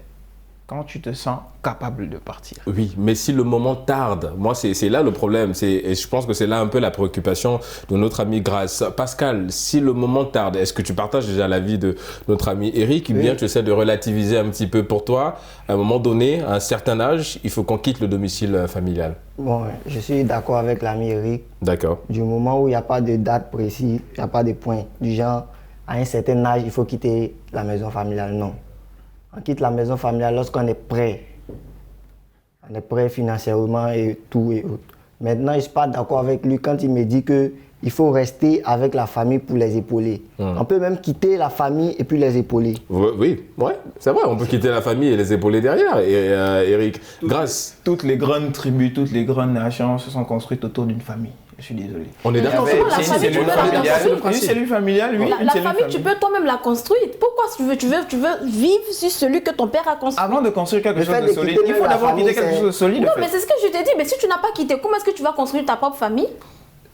quand tu te sens capable de partir. Oui, mais si le moment tarde, moi c'est là le problème, et je pense que c'est là un peu la préoccupation de notre ami Grace. Pascal, si le moment tarde, est-ce que tu partages déjà l'avis de notre ami Eric, ou bien tu essaies de relativiser un petit peu pour toi, à un moment donné, à un certain âge, il faut qu'on quitte le domicile familial? Bon, je suis d'accord avec l'ami Eric. D'accord. Du moment où il n'y a pas de date précise, il n'y a pas de point, du genre, à un certain âge, il faut quitter la maison familiale, non. On quitte la maison familiale lorsqu'on est prêt. On est prêt financièrement et tout et autres. Maintenant, je ne suis pas d'accord avec lui quand il me dit qu'il faut rester avec la famille pour les épauler. On peut même quitter la famille et puis les épauler. Oui, ouais, c'est vrai, on peut quitter la famille et les épauler derrière, Eric. Grâce. Toutes les grandes tribus, toutes les grandes nations se sont construites autour d'une famille. Je suis désolé. On est d'accord. C'est une cellule familiale, oui. La famille, tu peux toi-même la construire. Pourquoi tu veux vivre sur celui que ton père a construit? Avant de construire quelque chose de solide, il faut d'abord quitter quelque chose de solide. Non, mais c'est ce que je te dis. Mais si tu n'as pas quitté, comment est-ce que tu vas construire ta propre famille?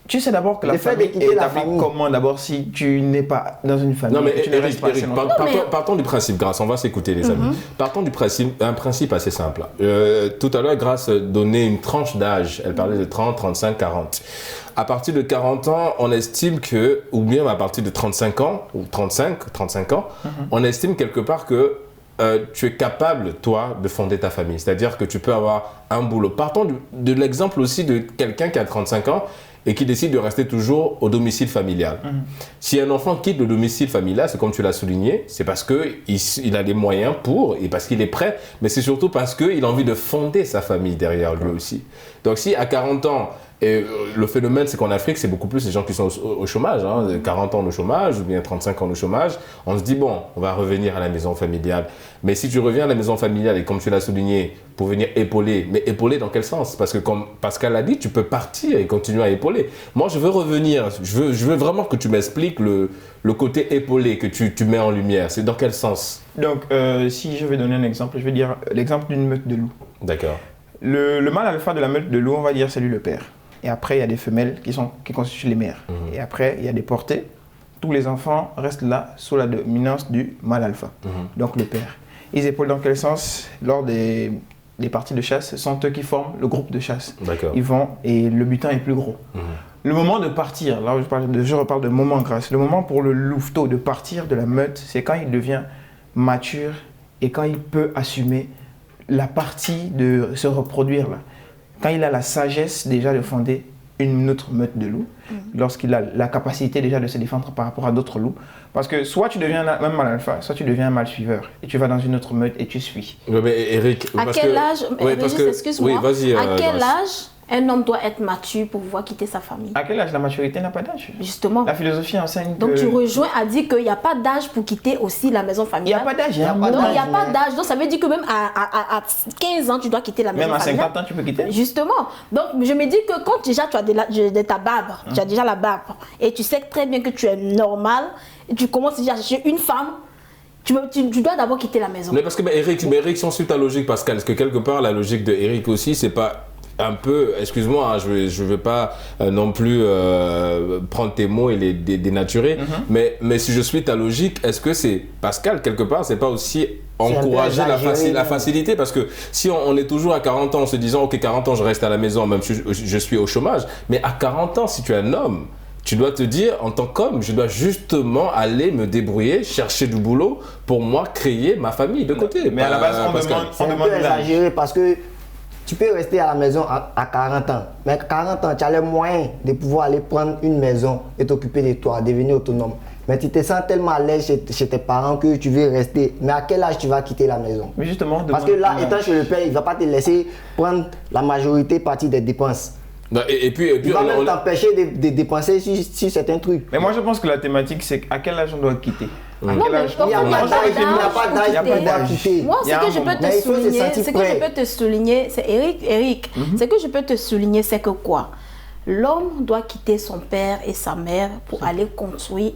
Tu sais d'abord que la famille est établie comment d'abord si tu n'es pas dans une famille? Non mais Eric, partons du principe, Grace, on va s'écouter les amis. Partons du principe, un principe assez simple. Tout à l'heure, Grace donnait une tranche d'âge, elle parlait de 30, 35, 40. À partir de 40 ans, on estime que, ou bien à partir de 35 ans, ou 35 ans, on estime quelque part que tu es capable, toi, de fonder ta famille. C'est-à-dire que tu peux avoir un boulot. Partons de l'exemple aussi de quelqu'un qui a 35 ans et qui décide de rester toujours au domicile familial. Si un enfant quitte le domicile familial, c'est comme tu l'as souligné, c'est parce qu'il a les moyens pour et parce qu'il est prêt, mais c'est surtout parce qu'il a envie de fonder sa famille derrière lui aussi. Donc si à 40 ans, et le phénomène, c'est qu'en Afrique, c'est beaucoup plus les gens qui sont au chômage, 40 ans de chômage ou bien 35 ans de chômage. On se dit, bon, on va revenir à la maison familiale. Mais si tu reviens à la maison familiale et comme tu l'as souligné, pour venir épauler, mais épauler dans quel sens? Parce que comme Pascal l'a dit, tu peux partir et continuer à épauler. Moi, je veux revenir, je veux vraiment que tu m'expliques le côté épaulé que tu mets en lumière. C'est dans quel sens? Donc, si je vais donner un exemple, je vais dire l'exemple d'une meute de loups. D'accord. Le mâle alpha de la meute de loups, on va dire, c'est lui le père. Et après, il y a des femelles qui constituent les mères. Et après, il y a des portées. Tous les enfants restent là sous la dominance du mâle alpha, donc le père. Ils épaulent dans quel sens? Lors des parties de chasse, ce sont eux qui forment le groupe de chasse. Ils vont et le butin est plus gros. Le moment de partir, là je reparle de moment grâce, le moment pour le louveteau de partir de la meute, c'est quand il devient mature et quand il peut assumer la partie de se reproduire là. Quand il a la sagesse déjà de fonder une autre meute de loups, lorsqu'il a la capacité déjà de se défendre par rapport à d'autres loups. Parce que soit tu deviens un mâle alpha, soit tu deviens un mâle suiveur. Et tu vas dans une autre meute et tu suis. Oui, mais Eric, à quel âge, excuse-moi, oui, vas-y, à quel âge un homme doit être mature pour pouvoir quitter sa famille? À quel âge? La maturité n'a pas d'âge. Justement. La philosophie enseigne donc tu rejoins à dire qu'il n'y a pas d'âge pour quitter aussi la maison familiale. Il n'y a pas d'âge. Donc il n'y a pas d'âge. Donc ça veut dire que même à 15 ans, tu dois quitter la maison familiale. Même à 50 ans, tu peux quitter. Justement. Donc je me dis que quand déjà tu as de ta barbe, tu as déjà la barbe, et tu sais très bien que tu es normal, et tu commences déjà à chercher une femme, tu dois d'abord quitter la maison. Mais parce que Eric, si on suit ta logique, Pascal, parce que quelque part la logique de Eric aussi, c'est pas un peu, excuse-moi, je veux pas non plus prendre tes mots et les dénaturer, mais si je suis ta logique, est-ce que c'est, Pascal, quelque part, c'est pas aussi encourager la facilité? Parce que si on est toujours à 40 ans en se disant, ok, 40 ans, je reste à la maison, même si je suis au chômage, mais à 40 ans, si tu es un homme, tu dois te dire, en tant qu'homme, je dois justement aller me débrouiller, chercher du boulot pour moi créer ma famille de côté. Mais à la base, C'est un peu exagéré parce que tu peux rester à la maison à 40 ans. Mais à 40 ans, tu as les moyens de pouvoir aller prendre une maison et t'occuper de toi, devenir autonome. Mais tu te sens tellement à l'aise chez tes parents que tu veux rester. Mais à quel âge tu vas quitter la maison? Mais justement, parce que là, étant chez le père, il ne va pas te laisser prendre la majorité partie des dépenses. Et puis il va même t'empêcher de dépenser sur certains trucs. Mais moi, je pense que la thématique, c'est à quel âge on doit quitter. Non, mais Il n'y a pas d'âge pour pouvoir quitter. Moi, ce que je peux te souligner, c'est Eric, ce que je peux te souligner, c'est que quoi? L'homme doit quitter son père et sa mère pour aller construire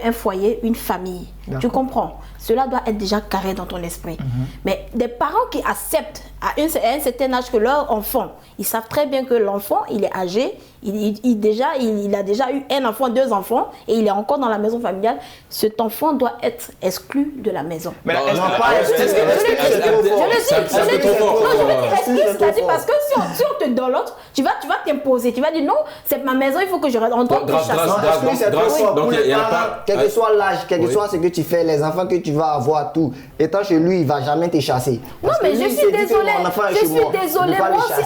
un foyer, une famille. Tu comprends? Cela doit être déjà carré dans ton esprit. Mais des parents qui acceptent à un certain âge que leur enfant, ils savent très bien que l'enfant, il est âgé, il a déjà eu un enfant, 2 enfants, et il est encore dans la maison familiale. Cet enfant doit être exclu de la maison. Mais je le dis parce que si on te donne l'autre, tu vas t'imposer, tu vas dire non, c'est ma maison, il faut que je reste en tant que quel que soit l'âge, quel que soit ce que tu fais, les enfants que tu vas avoir, tout, étant chez lui, il ne va jamais te chasser. Non, mais je suis désolée. Moi, si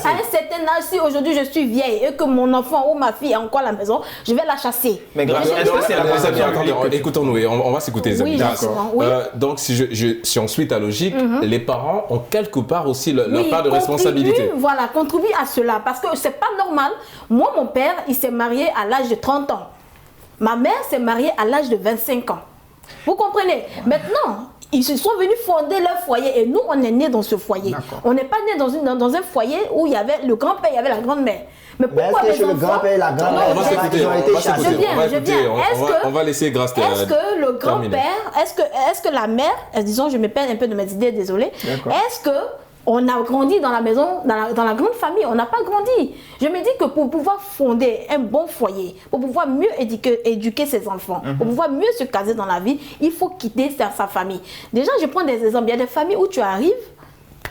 à un certain âge, si aujourd'hui je suis vieille et que mon enfant ou ma fille est encore à la maison, je vais la chasser. Mais grâce à c'est la conception. Écoutons-nous, on va s'écouter les amis. D'accord. Donc, si on suit ta logique, les parents ont quelque part aussi leur part de responsabilité. Voilà, contribuent à cela. Parce que c'est pas normal. Moi, mon père, il s'est marié à l'âge de 30 ans. Ma mère s'est mariée à l'âge de 25 ans. Vous comprenez? Maintenant, ils se sont venus fonder leur foyer et nous, on est nés dans ce foyer. On n'est pas nés dans un foyer où il y avait le grand-père, il y avait la grand-mère. Mais pourquoi les enfants... le grand-père et la grand-mère, on va s'écouter. On va laisser Grâce Est-ce que le grand-père, est-ce que la mère, disons, je me perds un peu de mes idées, désolé, est-ce que on a grandi dans la maison, dans la grande famille, on n'a pas grandi. Je me dis que pour pouvoir fonder un bon foyer, pour pouvoir mieux éduquer ses enfants, pour pouvoir mieux se caser dans la vie, il faut quitter sa famille. Déjà, je prends des exemples. Il y a des familles où tu arrives,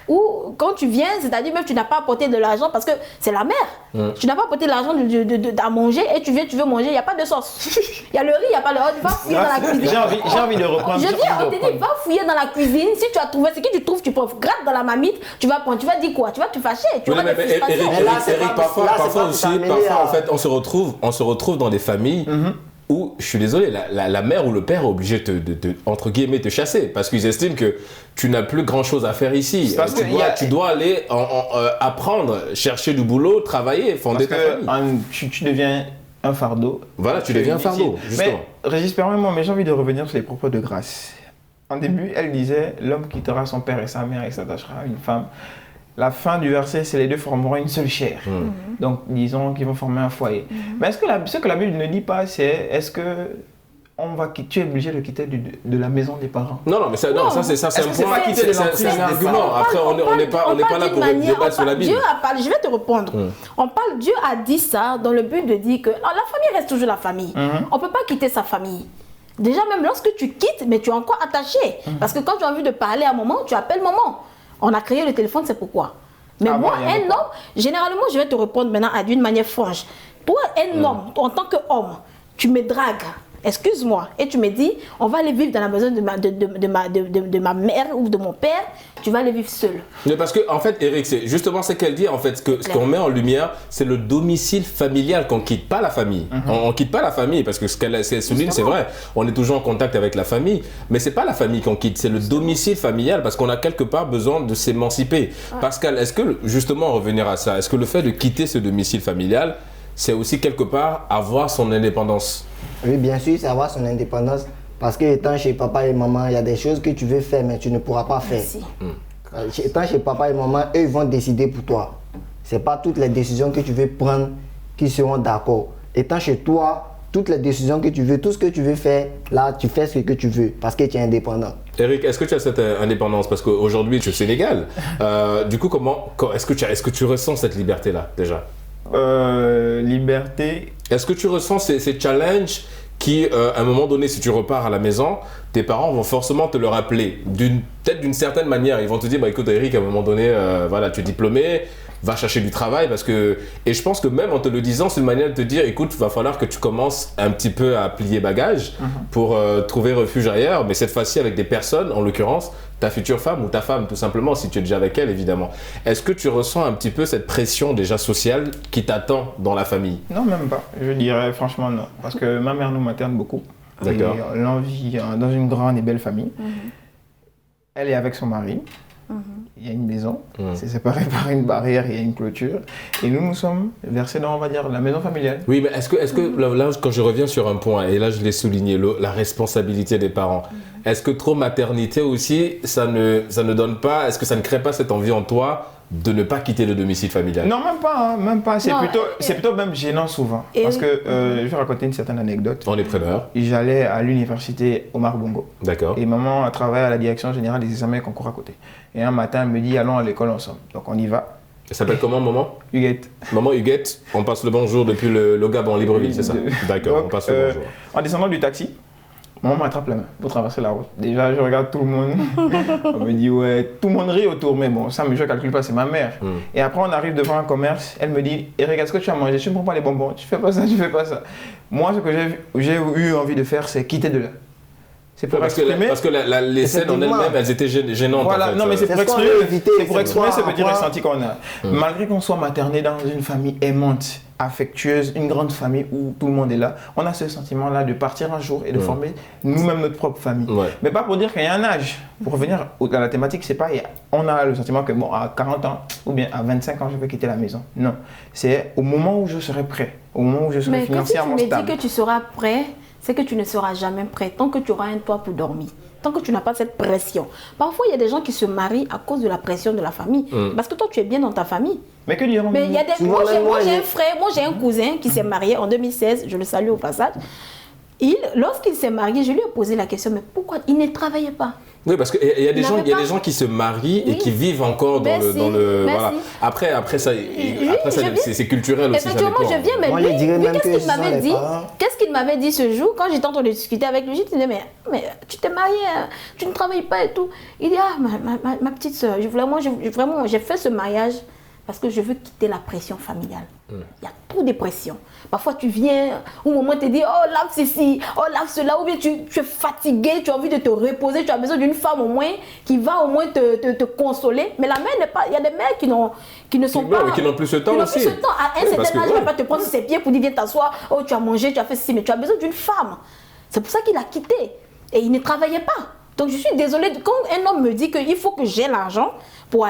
où quand tu viens, c'est-à-dire même tu n'as pas apporté de l'argent parce que c'est la mère. Tu n'as pas apporté de l'argent à manger et tu viens, tu veux manger, il n'y a pas de sauce. Il y a le riz, il n'y a pas le riz, tu vas fouiller dans la cuisine. J'ai envie de reprendre. Je dis, on te dit, va fouiller dans la cuisine. Si tu as trouvé ce que tu trouves, tu peux gratte dans la marmite, tu vas prendre, tu vas dire quoi? Tu vas te fâcher. Eric, parfois aussi, en fait, on se retrouve dans des familles où, je suis désolé, la mère ou le père est obligé de entre guillemets, te chasser parce qu'ils estiment que tu n'as plus grand-chose à faire ici. Tu dois aller apprendre, chercher du boulot, travailler, fonder ta famille. Tu deviens un fardeau. Voilà, tu deviens un fardeau, justement. Mais, Régis, permets-moi, mais j'ai envie de revenir sur les propos de Grâce. En début, elle disait, l'homme quittera son père et sa mère et s'attachera à une femme. La fin du verset, c'est les deux formeront une seule chair. Donc, disons qu'ils vont former un foyer. Mais est-ce que ce que la Bible ne dit pas, c'est est-ce que tu es obligé de quitter de la maison des parents? Non, mais ça, c'est un point. C'est un argument. Après, on n'est pas là pour débattre sur la Bible. Dieu a parlé, je vais te répondre. Dieu a dit ça dans le but de dire que la famille reste toujours la famille. On ne peut pas quitter sa famille. Déjà, même lorsque tu quittes, mais tu es encore attaché. Parce que quand tu as envie de parler à un moment, tu appelles maman. On a créé le téléphone, c'est pourquoi. Mais moi, un homme, généralement, je vais te répondre maintenant d'une manière franche. Toi, un homme, en tant qu'homme, tu me dragues, excuse-moi, et tu me dis, on va aller vivre dans la maison de ma mère ou de mon père, tu vas aller vivre seul. Mais parce que, en fait, Eric, c'est justement ce qu'elle dit, en fait, ce qu'on met en lumière, c'est le domicile familial qu'on ne quitte pas la famille. On ne quitte pas la famille, parce que ce qu'elle souligne, c'est vrai, on est toujours en contact avec la famille, mais ce n'est pas la famille qu'on quitte, c'est le domicile familial, parce qu'on a quelque part besoin de s'émanciper. Pascal, est-ce que, justement, revenir à ça, est-ce que le fait de quitter ce domicile familial, c'est aussi quelque part avoir son indépendance? Oui, bien sûr, c'est avoir son indépendance. Parce que étant chez papa et maman, il y a des choses que tu veux faire, mais tu ne pourras pas faire. Étant chez papa et maman, eux, ils vont décider pour toi. Ce n'est pas toutes les décisions que tu veux prendre qui seront d'accord. Étant chez toi, toutes les décisions que tu veux, tout ce que tu veux faire, là, tu fais ce que tu veux parce que tu es indépendant. Eric, est-ce que tu as cette indépendance? Parce qu'aujourd'hui, tu es au Sénégal. Du coup, est-ce que tu ressens cette liberté-là, déjà? Liberté. Est-ce que tu ressens ces challenges qui, à un moment donné, si tu repars à la maison, tes parents vont forcément te le rappeler, peut-être d'une certaine manière. Ils vont te dire, bah, écoute Eric, à un moment donné, voilà, tu es diplômé, va chercher du travail parce que... Et je pense que même en te le disant, c'est une manière de te dire, écoute, il va falloir que tu commences un petit peu à plier bagage pour trouver refuge ailleurs, mais cette fois-ci avec des personnes, en l'occurrence, ta future femme ou ta femme, tout simplement, si tu es déjà avec elle, évidemment. Est-ce que tu ressens un petit peu cette pression déjà sociale qui t'attend dans la famille? Non, même pas. Je dirais franchement non. Parce que ma mère nous materne beaucoup. D'accord. Et on vit dans une grande et belle famille. Elle est avec son mari. Il y a une maison, c'est séparé par une barrière, il y a une clôture. Et nous sommes versés dans, on va dire, la maison familiale. Oui, mais est-ce que là, quand je reviens sur un point, et là je l'ai souligné, la responsabilité des parents, est-ce que trop maternité aussi, ça ne donne pas, est-ce que ça ne crée pas cette envie en toi de ne pas quitter le domicile familial? Non, même pas, hein, même pas. C'est Non, plutôt même gênant souvent. Parce que je vais raconter une certaine anecdote. On est preneur. J'allais à l'université Omar Bongo. D'accord. Et maman a travaillé à la direction générale des examens et concours à côté. Et un matin, elle me dit, allons à l'école ensemble. Donc on y va. Elle s'appelle comment, maman? Huguette. Maman Huguette, on passe le bonjour depuis le Gabon, Libreville, c'est ça? D'accord, Donc, on passe le bonjour. En descendant du taxi, maman m'attrape la main pour traverser la route. Déjà, je regarde tout le monde. On me dit, ouais, tout le monde rit autour, mais bon, ça, je ne calcule pas, c'est ma mère. Et après, on arrive devant un commerce. Elle me dit, Eric, est-ce que tu as mangé? Tu ne prends pas les bonbons. Tu fais pas ça, tu fais pas ça. Moi, ce que j'ai eu envie de faire, c'est quitter de là. C'est pour exprimer. Parce que les scènes en elles-mêmes, elles étaient gênantes. Voilà, en fait. non, mais c'est pour exprimer, ce petit ressenti qu'on a. Mm. Malgré qu'on soit materné dans une famille aimante, affectueuse, une grande famille où tout le monde est là, on a ce sentiment-là de partir un jour et de former nous-mêmes notre propre famille. Ouais. Mais pas pour dire qu'il y a un âge. Pour revenir à la thématique, c'est pas, on a le sentiment que bon, à 40 ans ou bien à 25 ans, je peux quitter la maison. Non, c'est au moment où je serai prêt, au moment où je serai financièrement stable. Mais quand tu me dis que tu seras prêt, c'est que tu ne seras jamais prêt tant que tu auras un toit pour dormir. Tant que tu n'as pas cette pression. Parfois, il y a des gens qui se marient à cause de la pression de la famille. Parce que toi, tu es bien dans ta famille. Mais que diront il y a des... Moi, j'ai un frère, moi j'ai un cousin qui s'est marié en 2016, je le salue au passage. Lorsqu'il s'est marié, je lui ai posé la question, mais pourquoi il ne travaillait pas? Oui, parce qu'il y a des gens qui se marient et qui vivent encore dans le voilà. Après ça, c'est culturel aussi. Effectivement, je viens, mais lui, qu'est-ce qu'il m'avait dit ce jour quand j'étais en train de discuter avec lui? Je lui disais, mais tu t'es marié, tu ne travailles pas et tout. Il dit, ma petite soeur, vraiment, j'ai fait ce mariage parce que je veux quitter la pression familiale. Il y a trop de pression. Parfois, tu viens, au moment où tu te dis, oh, lave ceci, oh, lave cela, ou bien tu es fatigué, tu as envie de te reposer, tu as besoin d'une femme au moins qui va au moins te consoler. Mais la mère n'est pas... Il y a des mères qui ne sont pas... Mais qui n'ont plus ce temps aussi. À un certain âge, elle ne va pas te prendre sur ses pieds pour dire, viens t'asseoir, oh, tu as mangé, tu as fait ceci, mais tu as besoin d'une femme. C'est pour ça qu'il a quitté. Et il ne travaillait pas. Donc, je suis désolée. Quand un homme me dit qu'il faut que j'ai l'argent pour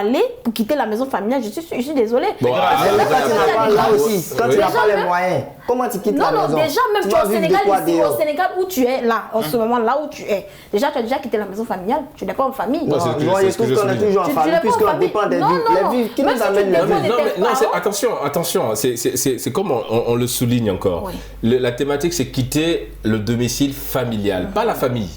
quitter la maison familiale, je suis désolée. Bon, là aussi, quand tu n'as pas les moyens, comment tu quittes la maison? Non, déjà, même tu es au Sénégal, ici, au Sénégal où tu es, là, en ce moment, là où tu es. Déjà, tu as déjà quitté la maison familiale. Tu n'es pas en famille. Non, je trouve qu'on est toujours en famille, puisqu'on dépend des vies. Qui nous amène les vies? Non, attention, c'est comme on le souligne encore. La thématique, c'est quitter le domicile familial, pas la famille.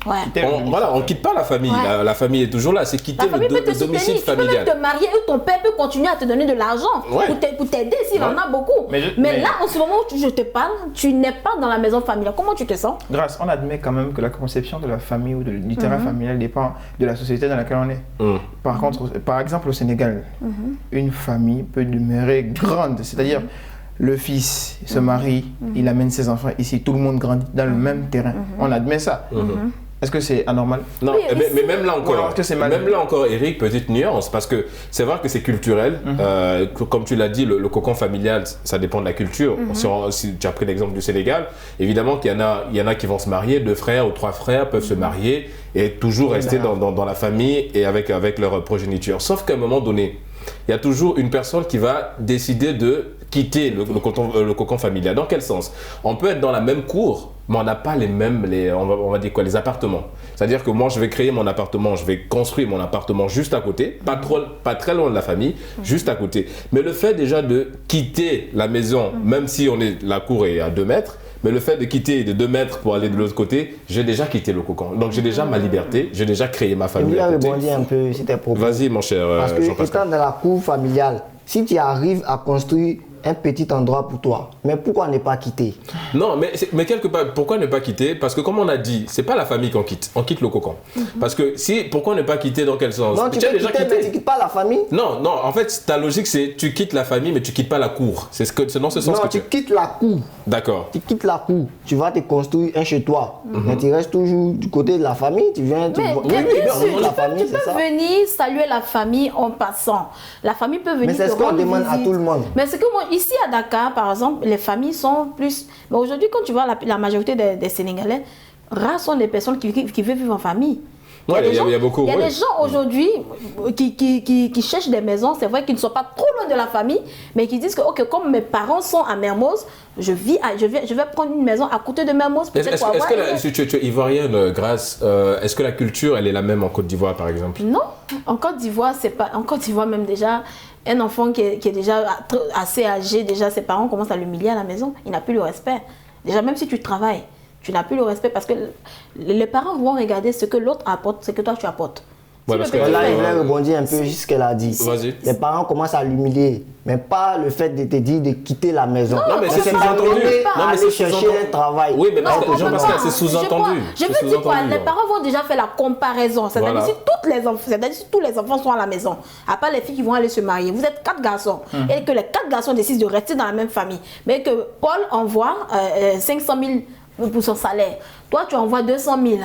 Voilà, on ne quitte pas la famille. La famille est toujours là. C'est quitter le domicile familial. Tu peux même te marier ou ton père peut continuer à te donner de l'argent pour t'aider s'il en a beaucoup. Mais là, en ce moment où je te parle, tu n'es pas dans la maison familiale. Comment tu te sens? Grâce, on admet quand même que la conception de la famille ou du terrain familial dépend de la société dans laquelle on est. Par contre, par exemple au Sénégal, une famille peut demeurer grande, c'est-à-dire le fils se marie, il amène ses enfants ici, tout le monde grandit dans le même terrain. On admet ça. Est-ce que c'est anormal? Non, mais même là encore, Eric, petite nuance, parce que c'est vrai que c'est culturel. Comme tu l'as dit, le cocon familial, ça dépend de la culture. Si tu as pris l'exemple du Sénégal, évidemment qu'il y en a qui vont se marier, 2 frères ou 3 frères peuvent se marier et toujours rester dans la famille et avec leur progéniture. Sauf qu'à un moment donné, il y a toujours une personne qui va décider de quitter le cocon familial. Dans quel sens? On peut être dans la même cour, mais on n'a pas les mêmes, on va dire quoi, les appartements. C'est-à-dire que moi, je vais créer mon appartement, je vais construire mon appartement juste à côté, pas très loin de la famille, juste à côté. Mais le fait déjà de quitter la maison, même si la cour est à 2 mètres, mais le fait de quitter de 2 mètres pour aller de l'autre côté, j'ai déjà quitté le cocon. Donc j'ai déjà ma liberté, j'ai déjà créé ma famille. Je voulais rebondir un peu sur tes propos. Vas-y, mon cher Parce que étant dans la cour familiale, si tu arrives à construire un petit endroit pour toi. Mais pourquoi ne pas quitter? Non, mais quelque part, pourquoi ne pas quitter? Parce que comme on a dit, c'est pas la famille qu'on quitte, on quitte le cocon. Parce que pourquoi ne pas quitter dans quel sens? Non, tu peux quitter, mais tu quittes pas la famille. Non, en fait, ta logique c'est tu quittes la famille, mais tu quittes pas la cour. C'est dans ce sens non, que tu quittes la cour. D'accord. Tu quittes la cour, tu vas te construire un chez toi. Mais tu restes toujours du côté de la famille, tu viens, tu Mais vois. bien sûr, la tu famille, peux c'est ça. venir saluer la famille en passant. La famille peut venir. Mais c'est ce qu'on demande à tout le monde. Mais c'est que moi, ici à Dakar, par exemple, les familles sont plus. Mais aujourd'hui, quand tu vois la majorité des Sénégalais, rares sont les personnes qui veulent vivre en famille. Il y a beaucoup. Il y a des gens aujourd'hui qui cherchent des maisons, c'est vrai qu'ils ne sont pas trop loin de la famille, mais qui disent que ok, comme mes parents sont à Mermoz, je vais prendre une maison à côté de Mermoz. Est-ce que tu es ivoirienne, Grâce, est-ce que la culture elle est la même en Côte d'Ivoire par exemple? Non, en Côte d'Ivoire, c'est pas. En Côte d'Ivoire même déjà, un enfant qui est déjà assez âgé, déjà ses parents commencent à l'humilier à la maison, il n'a plus le respect. Déjà même si tu travailles, tu n'as plus le respect parce que les parents vont regarder ce que l'autre apporte, ce que toi tu apportes. Ouais, Si parce que Là, je voulais rebondir un peu sur ce qu'elle a dit. Vas-y. Les parents commencent à l'humilier, mais pas le fait de te dire de quitter la maison. Non, mais c'est t'amener sous-entendu. à aller chercher un travail. Oui, mais parce Non, que on peut Jean-Pascal, pas. c'est sous-entendu. Je veux dire quoi, les parents vont déjà faire la comparaison. C'est-à-dire Voilà. si tous les enfants sont à la maison, à part les filles qui vont aller se marier, vous êtes 4 garçons, et que les 4 garçons décident de rester dans la même famille, mais que Paul envoie 500 000 pour son salaire, toi tu envoies 200 000,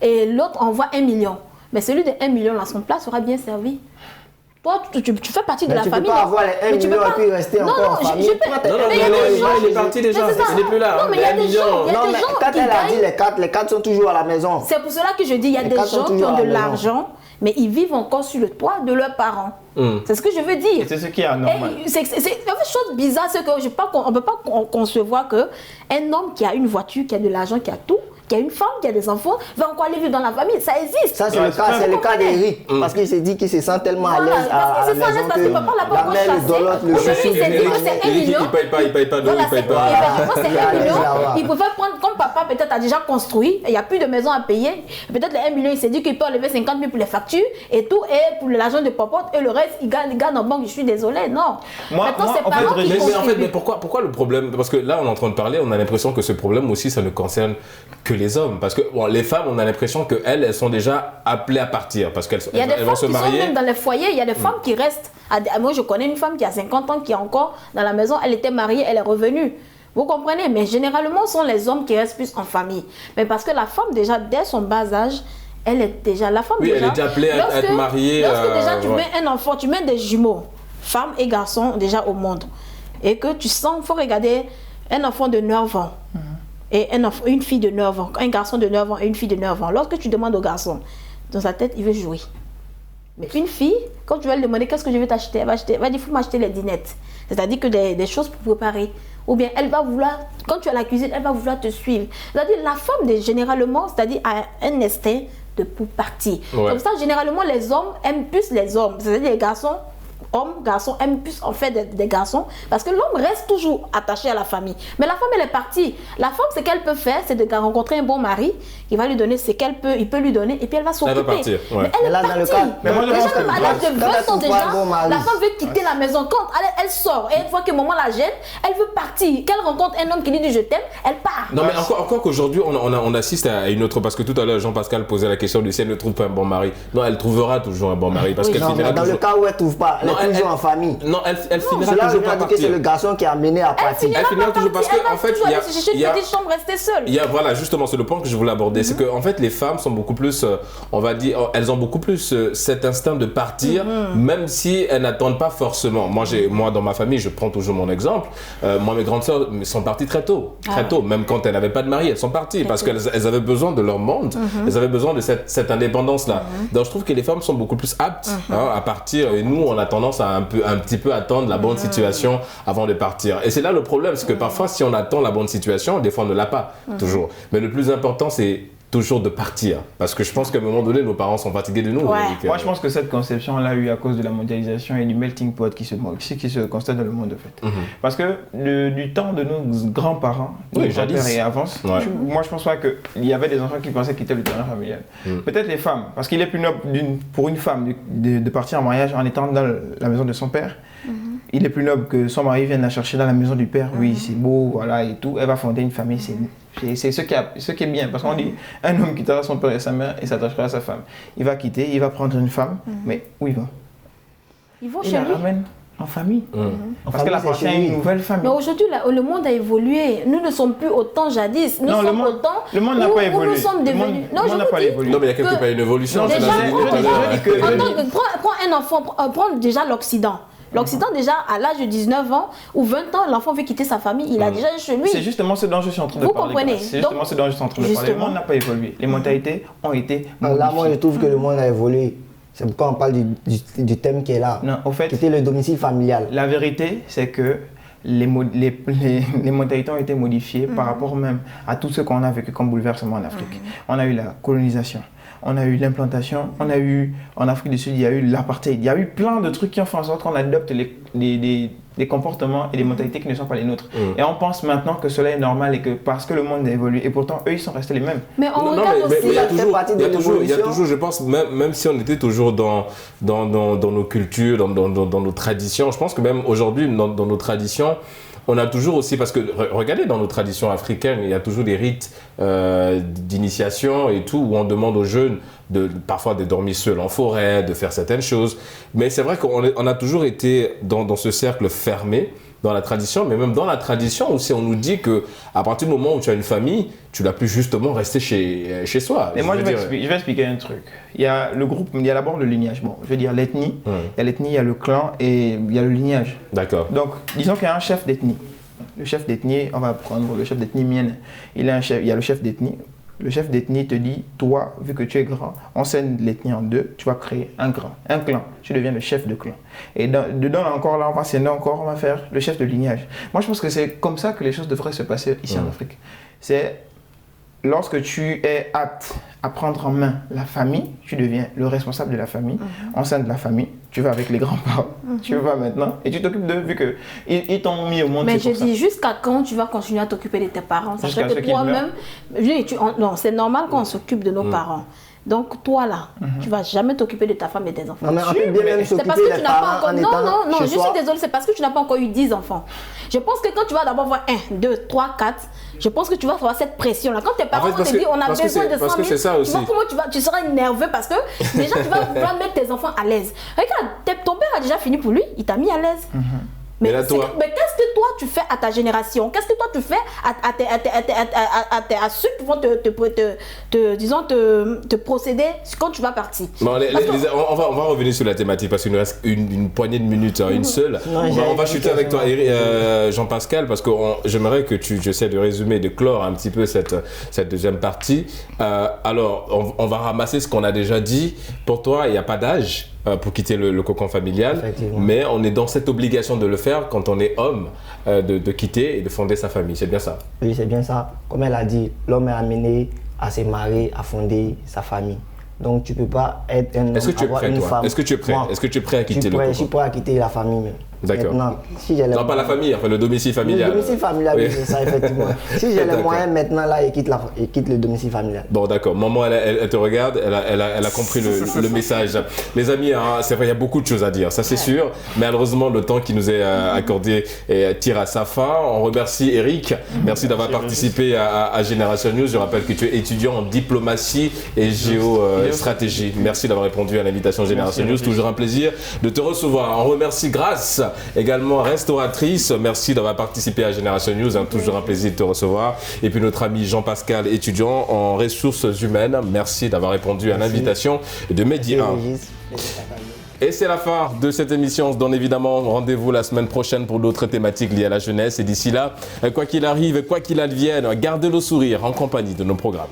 et l'autre envoie 1 million. Mais celui de 1 million, là, son plat sera bien servi. Toi, tu fais partie de Mais la tu famille. peux pas avoir les 1 million et puis rester encore en famille. Non, mais il y a des gens. il est parti déjà, Mais c'est ça. il n'est plus là. Non, mais il y a des gens. Il y a Non, des mais gens quand qui elle a dit gagnent. les quatre sont toujours à la maison. C'est pour cela que je dis, il y a Les des quatre sont gens qui toujours ont à de la maison. l'argent, mais ils vivent encore sur le toit de leurs parents. C'est ce que je veux dire. Et c'est ce qui est anormal. C'est une chose bizarre, c'est qu'on ne peut pas concevoir qu'un homme qui a une voiture, qui a de l'argent, qui a tout, qui a une femme, qui a des enfants, va encore aller vivre dans la famille. Ça existe. Ça, c'est le cas d'Eric. Parce qu'il s'est dit qu'il se sent tellement à l'aise à la maison parce que papa l'a pas la mère le dolote, le Aujourd'hui, chouchou. il s'est dit que c'est 1 million. Il paye pas d'eau, Voilà, il paye c'est pas. c'est 1 million. Il pouvait prendre, comme papa peut-être a déjà construit, il n'y a plus de maison à payer. Peut-être les 1 million, il s'est dit qu'il peut enlever 50 000 pour les factures et tout, et pour l'argent de popote, et le reste, il gagne en banque. Je suis désolée, non. Maintenant, c'est parents qui Mais mais pourquoi le problème? Parce que là, on est en train de parler, on a l'impression que ce problème aussi, ça ne concerne que les hommes. Parce que bon, les femmes, on a l'impression qu'elles sont déjà appelées à partir parce qu'elles vont se marier. Il y a des femmes qui sont même dans les foyers, il y a des femmes qui restent. Moi, je connais une femme qui a 50 ans, qui est encore dans la maison, elle était mariée, elle est revenue. Vous comprenez? Mais généralement, ce sont les hommes qui restent plus en famille. Mais parce que la femme, déjà, dès son bas âge, elle est déjà... La femme, déjà, elle est déjà appelée à être mariée. Lorsque déjà tu mets un enfant, tu mets des jumeaux, femme et garçon, déjà au monde. Et que tu sens, il faut regarder un enfant de 9 ans. Et une fille de 9 ans, un garçon de 9 ans et une fille de 9 ans. Lorsque tu demandes au garçon, dans sa tête, il veut jouer. Mais une fille, quand tu vas lui demander qu'est-ce que je vais t'acheter, elle va dire, il faut m'acheter les dinettes. C'est-à-dire que des choses pour préparer. Ou bien elle va vouloir, quand tu es à la cuisine, elle va vouloir te suivre. C'est-à-dire la femme, généralement, c'est-à-dire a un instinct pour partir. Ouais. Comme ça, généralement, les hommes aiment plus les hommes. C'est-à-dire les garçons, garçons aiment plus en fait des garçons parce que l'homme reste toujours attaché à la famille. Mais la femme, elle est partie. La femme, ce qu'elle peut faire, c'est de rencontrer un bon mari qui va lui donner ce qu'elle peut, il peut lui donner et puis elle va s'occuper. Elle va partir, ouais. Mais elle est Là, dans le partie. cas- Mais moi, je pense que Déjà, à l'âge de 20 ans, quand elle déjà, trouve un bon mari. la femme veut quitter la maison. Quand elle sort et une fois que maman la gêne, elle veut partir. Qu'elle rencontre un homme qui lui dit je t'aime, elle part. Non, mais encore qu'aujourd'hui, on assiste à une autre. Parce que tout à l'heure, Jean-Pascal posait la question de si elle ne trouve pas un bon mari. Non, elle trouvera toujours un bon mari. Parce Oui, qu'elle Non, finira mais dans toujours. le cas où elle ne trouve pas, elle Non, est toujours en famille. Non, elle finira Cela toujours veut par dire que c'est partir. le garçon qui a amené à partir. Elle finira toujours parce que, en fait, il y a. Il y a une petite chambre restée seule. Voilà, justement, c'est le point que je voulais aborder. C'est que, en fait, les femmes sont beaucoup plus, on va dire, elles ont beaucoup plus cet instinct de partir, même si elles n'attendent pas forcément. Moi, dans ma famille, je prends toujours mon exemple. Moi, mes grandes sœurs sont parties très tôt. Très tôt. Même quand elles n'avaient pas de mari, elles sont parties parce qu'elles avaient besoin de leur monde. Elles avaient besoin de cette indépendance-là. Donc, je trouve que les femmes sont beaucoup plus aptes à partir. Et nous, on a tendance à un petit peu attendre la bonne situation avant de partir. Et c'est là le problème, c'est que parfois, si on attend la bonne situation, des fois, on ne l'a pas toujours. Mais le plus important, c'est toujours de partir. Parce que je pense qu'à un moment donné, nos parents sont fatigués de nous. Ouais. Eric. Moi, je pense que cette conception, on l'a eu à cause de la mondialisation et du melting pot qui se constate dans le monde, en fait. Parce que du temps de nos grands-parents, Oui, nos jadis. grands-pères et avance, Ouais. Moi, je pense pas qu'il y avait des enfants qui pensaient quitter le terrain familial. Peut-être les femmes, parce qu'il est plus noble pour une femme de partir en mariage en étant dans la maison de son père il est plus noble que son mari vienne la chercher dans la maison du père. Oui, c'est beau, voilà, et tout. Elle va fonder une famille. C'est ce qui est bien. Parce qu'on dit, un homme quittera son père et sa mère et s'attachera à sa femme. Il va quitter, il va prendre une femme, mais où il va? Ils vont Il chez la lui. ramène en famille. Parce famille, qu'elle appartient à une nouvelle famille. Mais aujourd'hui, le monde a évolué. Nous ne sommes plus autant jadis. Nous sommes autant. Le monde n'a pas évolué. Nous sommes devenus. Le monde n'a pas évolué. Non, mais il y a quelque part une évolution. Déjà, je prends un enfant, prends déjà l'Occident. L'Occident, déjà, à l'âge de 19 ans ou 20 ans, l'enfant veut quitter sa famille, il a déjà chez lui. C'est justement ce dont je suis en train de Vous parler. comprenez? C'est justement ce dont je suis en train de parler. Le monde n'a pas évolué. Les mentalités ont été modifiées. Là, moi, je trouve que le monde a évolué. C'est pourquoi on parle du thème qui est là. Non, au fait, Quitter le domicile familial. la vérité, c'est que les mentalités ont été modifiées par rapport même à tout ce qu'on a vécu comme bouleversement en Afrique. On a eu la colonisation, on a eu l'implantation, on a eu, en Afrique du Sud, il y a eu l'apartheid. Il y a eu plein de trucs qui ont fait en sorte qu'on adopte des comportements et des mentalités qui ne sont pas les nôtres. Et on pense maintenant que cela est normal et que parce que le monde a évolué, et pourtant eux, ils sont restés les mêmes. Mais on regarde aussi... il y a il y a toujours, je pense, même si on était toujours dans nos cultures, dans nos traditions, je pense que même aujourd'hui, dans nos traditions, on a toujours aussi, parce que regardez dans nos traditions africaines, il y a toujours des rites d'initiation et tout, où on demande aux jeunes parfois de dormir seuls en forêt, de faire certaines choses. Mais c'est vrai qu'on a toujours été dans ce cercle fermé, dans la tradition, mais même dans la tradition aussi, on nous dit qu'à partir du moment où tu as une famille, tu dois plus justement rester chez soi. Mais moi, je vais expliquer un truc. Il y a le groupe, il y a d'abord le lignage. Bon, je veux dire l'ethnie. Il y a l'ethnie, il y a le clan et il y a le lignage. D'accord. Donc, disons qu'il y a un chef d'ethnie. Le chef d'ethnie, on va prendre le chef d'ethnie mienne. Il y a le chef d'ethnie. Le chef d'ethnie te dit, toi, vu que tu es grand, on scinde l'ethnie en deux, tu vas créer un clan. Tu deviens le chef de clan. Et dedans, encore là, on va scinder encore, on va faire le chef de lignage. Moi, je pense que c'est comme ça que les choses devraient se passer ici en Afrique. C'est lorsque tu es apte à prendre en main la famille, tu deviens le responsable de la famille, on scinde la famille, tu vas avec les grands-parents, tu vas maintenant, et tu t'occupes d'eux, vu qu'ils t'ont mis au monde. Mais je dis, jusqu'à quand tu vas continuer à t'occuper de tes parents? Sachant que toi-même, non, c'est normal qu'on s'occupe de nos parents. Donc toi là, tu vas jamais t'occuper de ta femme et des enfants. Non, mais on peut bien même s'occuper des parents en étant non, chez je suis désolée, c'est parce que tu n'as pas encore eu 10 enfants. Je pense que quand tu vas d'abord voir 1, 2, 3, 4, je pense que tu vas avoir cette pression-là. Quand tes parents te disent on a besoin de 100 000, tu vois comment tu seras nerveux parce que déjà tu vas vouloir mettre tes enfants à l'aise. Regarde, ton père a déjà fini pour lui, il t'a mis à l'aise. Mais qu'est-ce que toi tu fais à ta génération? Qu'est-ce que toi tu fais à ceux qui vont te procéder quand tu vas partir? Bon, on va revenir sur la thématique parce qu'il nous reste une poignée de minutes, une seule. On va chuter avec toi, Jean-Pascal, parce que j'aimerais que tu essaies de résumer, de clore un petit peu cette deuxième partie. Alors, on va ramasser ce qu'on a déjà dit. Pour toi, il n'y a pas d'âge pour quitter le cocon familial, mais on est dans cette obligation de le faire quand on est homme, de quitter et de fonder sa famille. C'est bien ça? Oui, c'est bien ça. Comme elle a dit, l'homme est amené à se marier, à fonder sa famille. Donc tu ne peux pas être un homme, avoir une femme. Est-ce que tu es prêt? Est-ce que tu es prêt à quitter le cocon? Je suis prêt à quitter la famille même. D'accord. Maintenant, si j'ai non, pas la famille, enfin le domicile familial. Le domicile familial, oui, c'est ça, effectivement. Si j'ai les moyens maintenant, là, il quitte le domicile familial. Bon, d'accord. Maman, elle te regarde, elle a compris le message. Les amis, hein, c'est vrai, il y a beaucoup de choses à dire, ça c'est sûr. Malheureusement, le temps qui nous est accordé tire à sa fin. On remercie Eric. Merci d'avoir participé à Génération News. Je rappelle que tu es étudiant en diplomatie et géostratégie. Merci d'avoir répondu à l'invitation Génération News. Toujours un plaisir de te recevoir. On remercie Grâce, également restauratrice. Merci d'avoir participé à Génération News. Toujours un plaisir de te recevoir. Et puis notre ami Jean-Pascal, étudiant en ressources humaines. Merci d'avoir répondu à l'invitation de Medi 1. Et c'est la fin de cette émission. On se donne évidemment rendez-vous la semaine prochaine pour d'autres thématiques liées à la jeunesse. Et d'ici là, quoi qu'il arrive, quoi qu'il advienne, gardez le sourire en compagnie de nos programmes.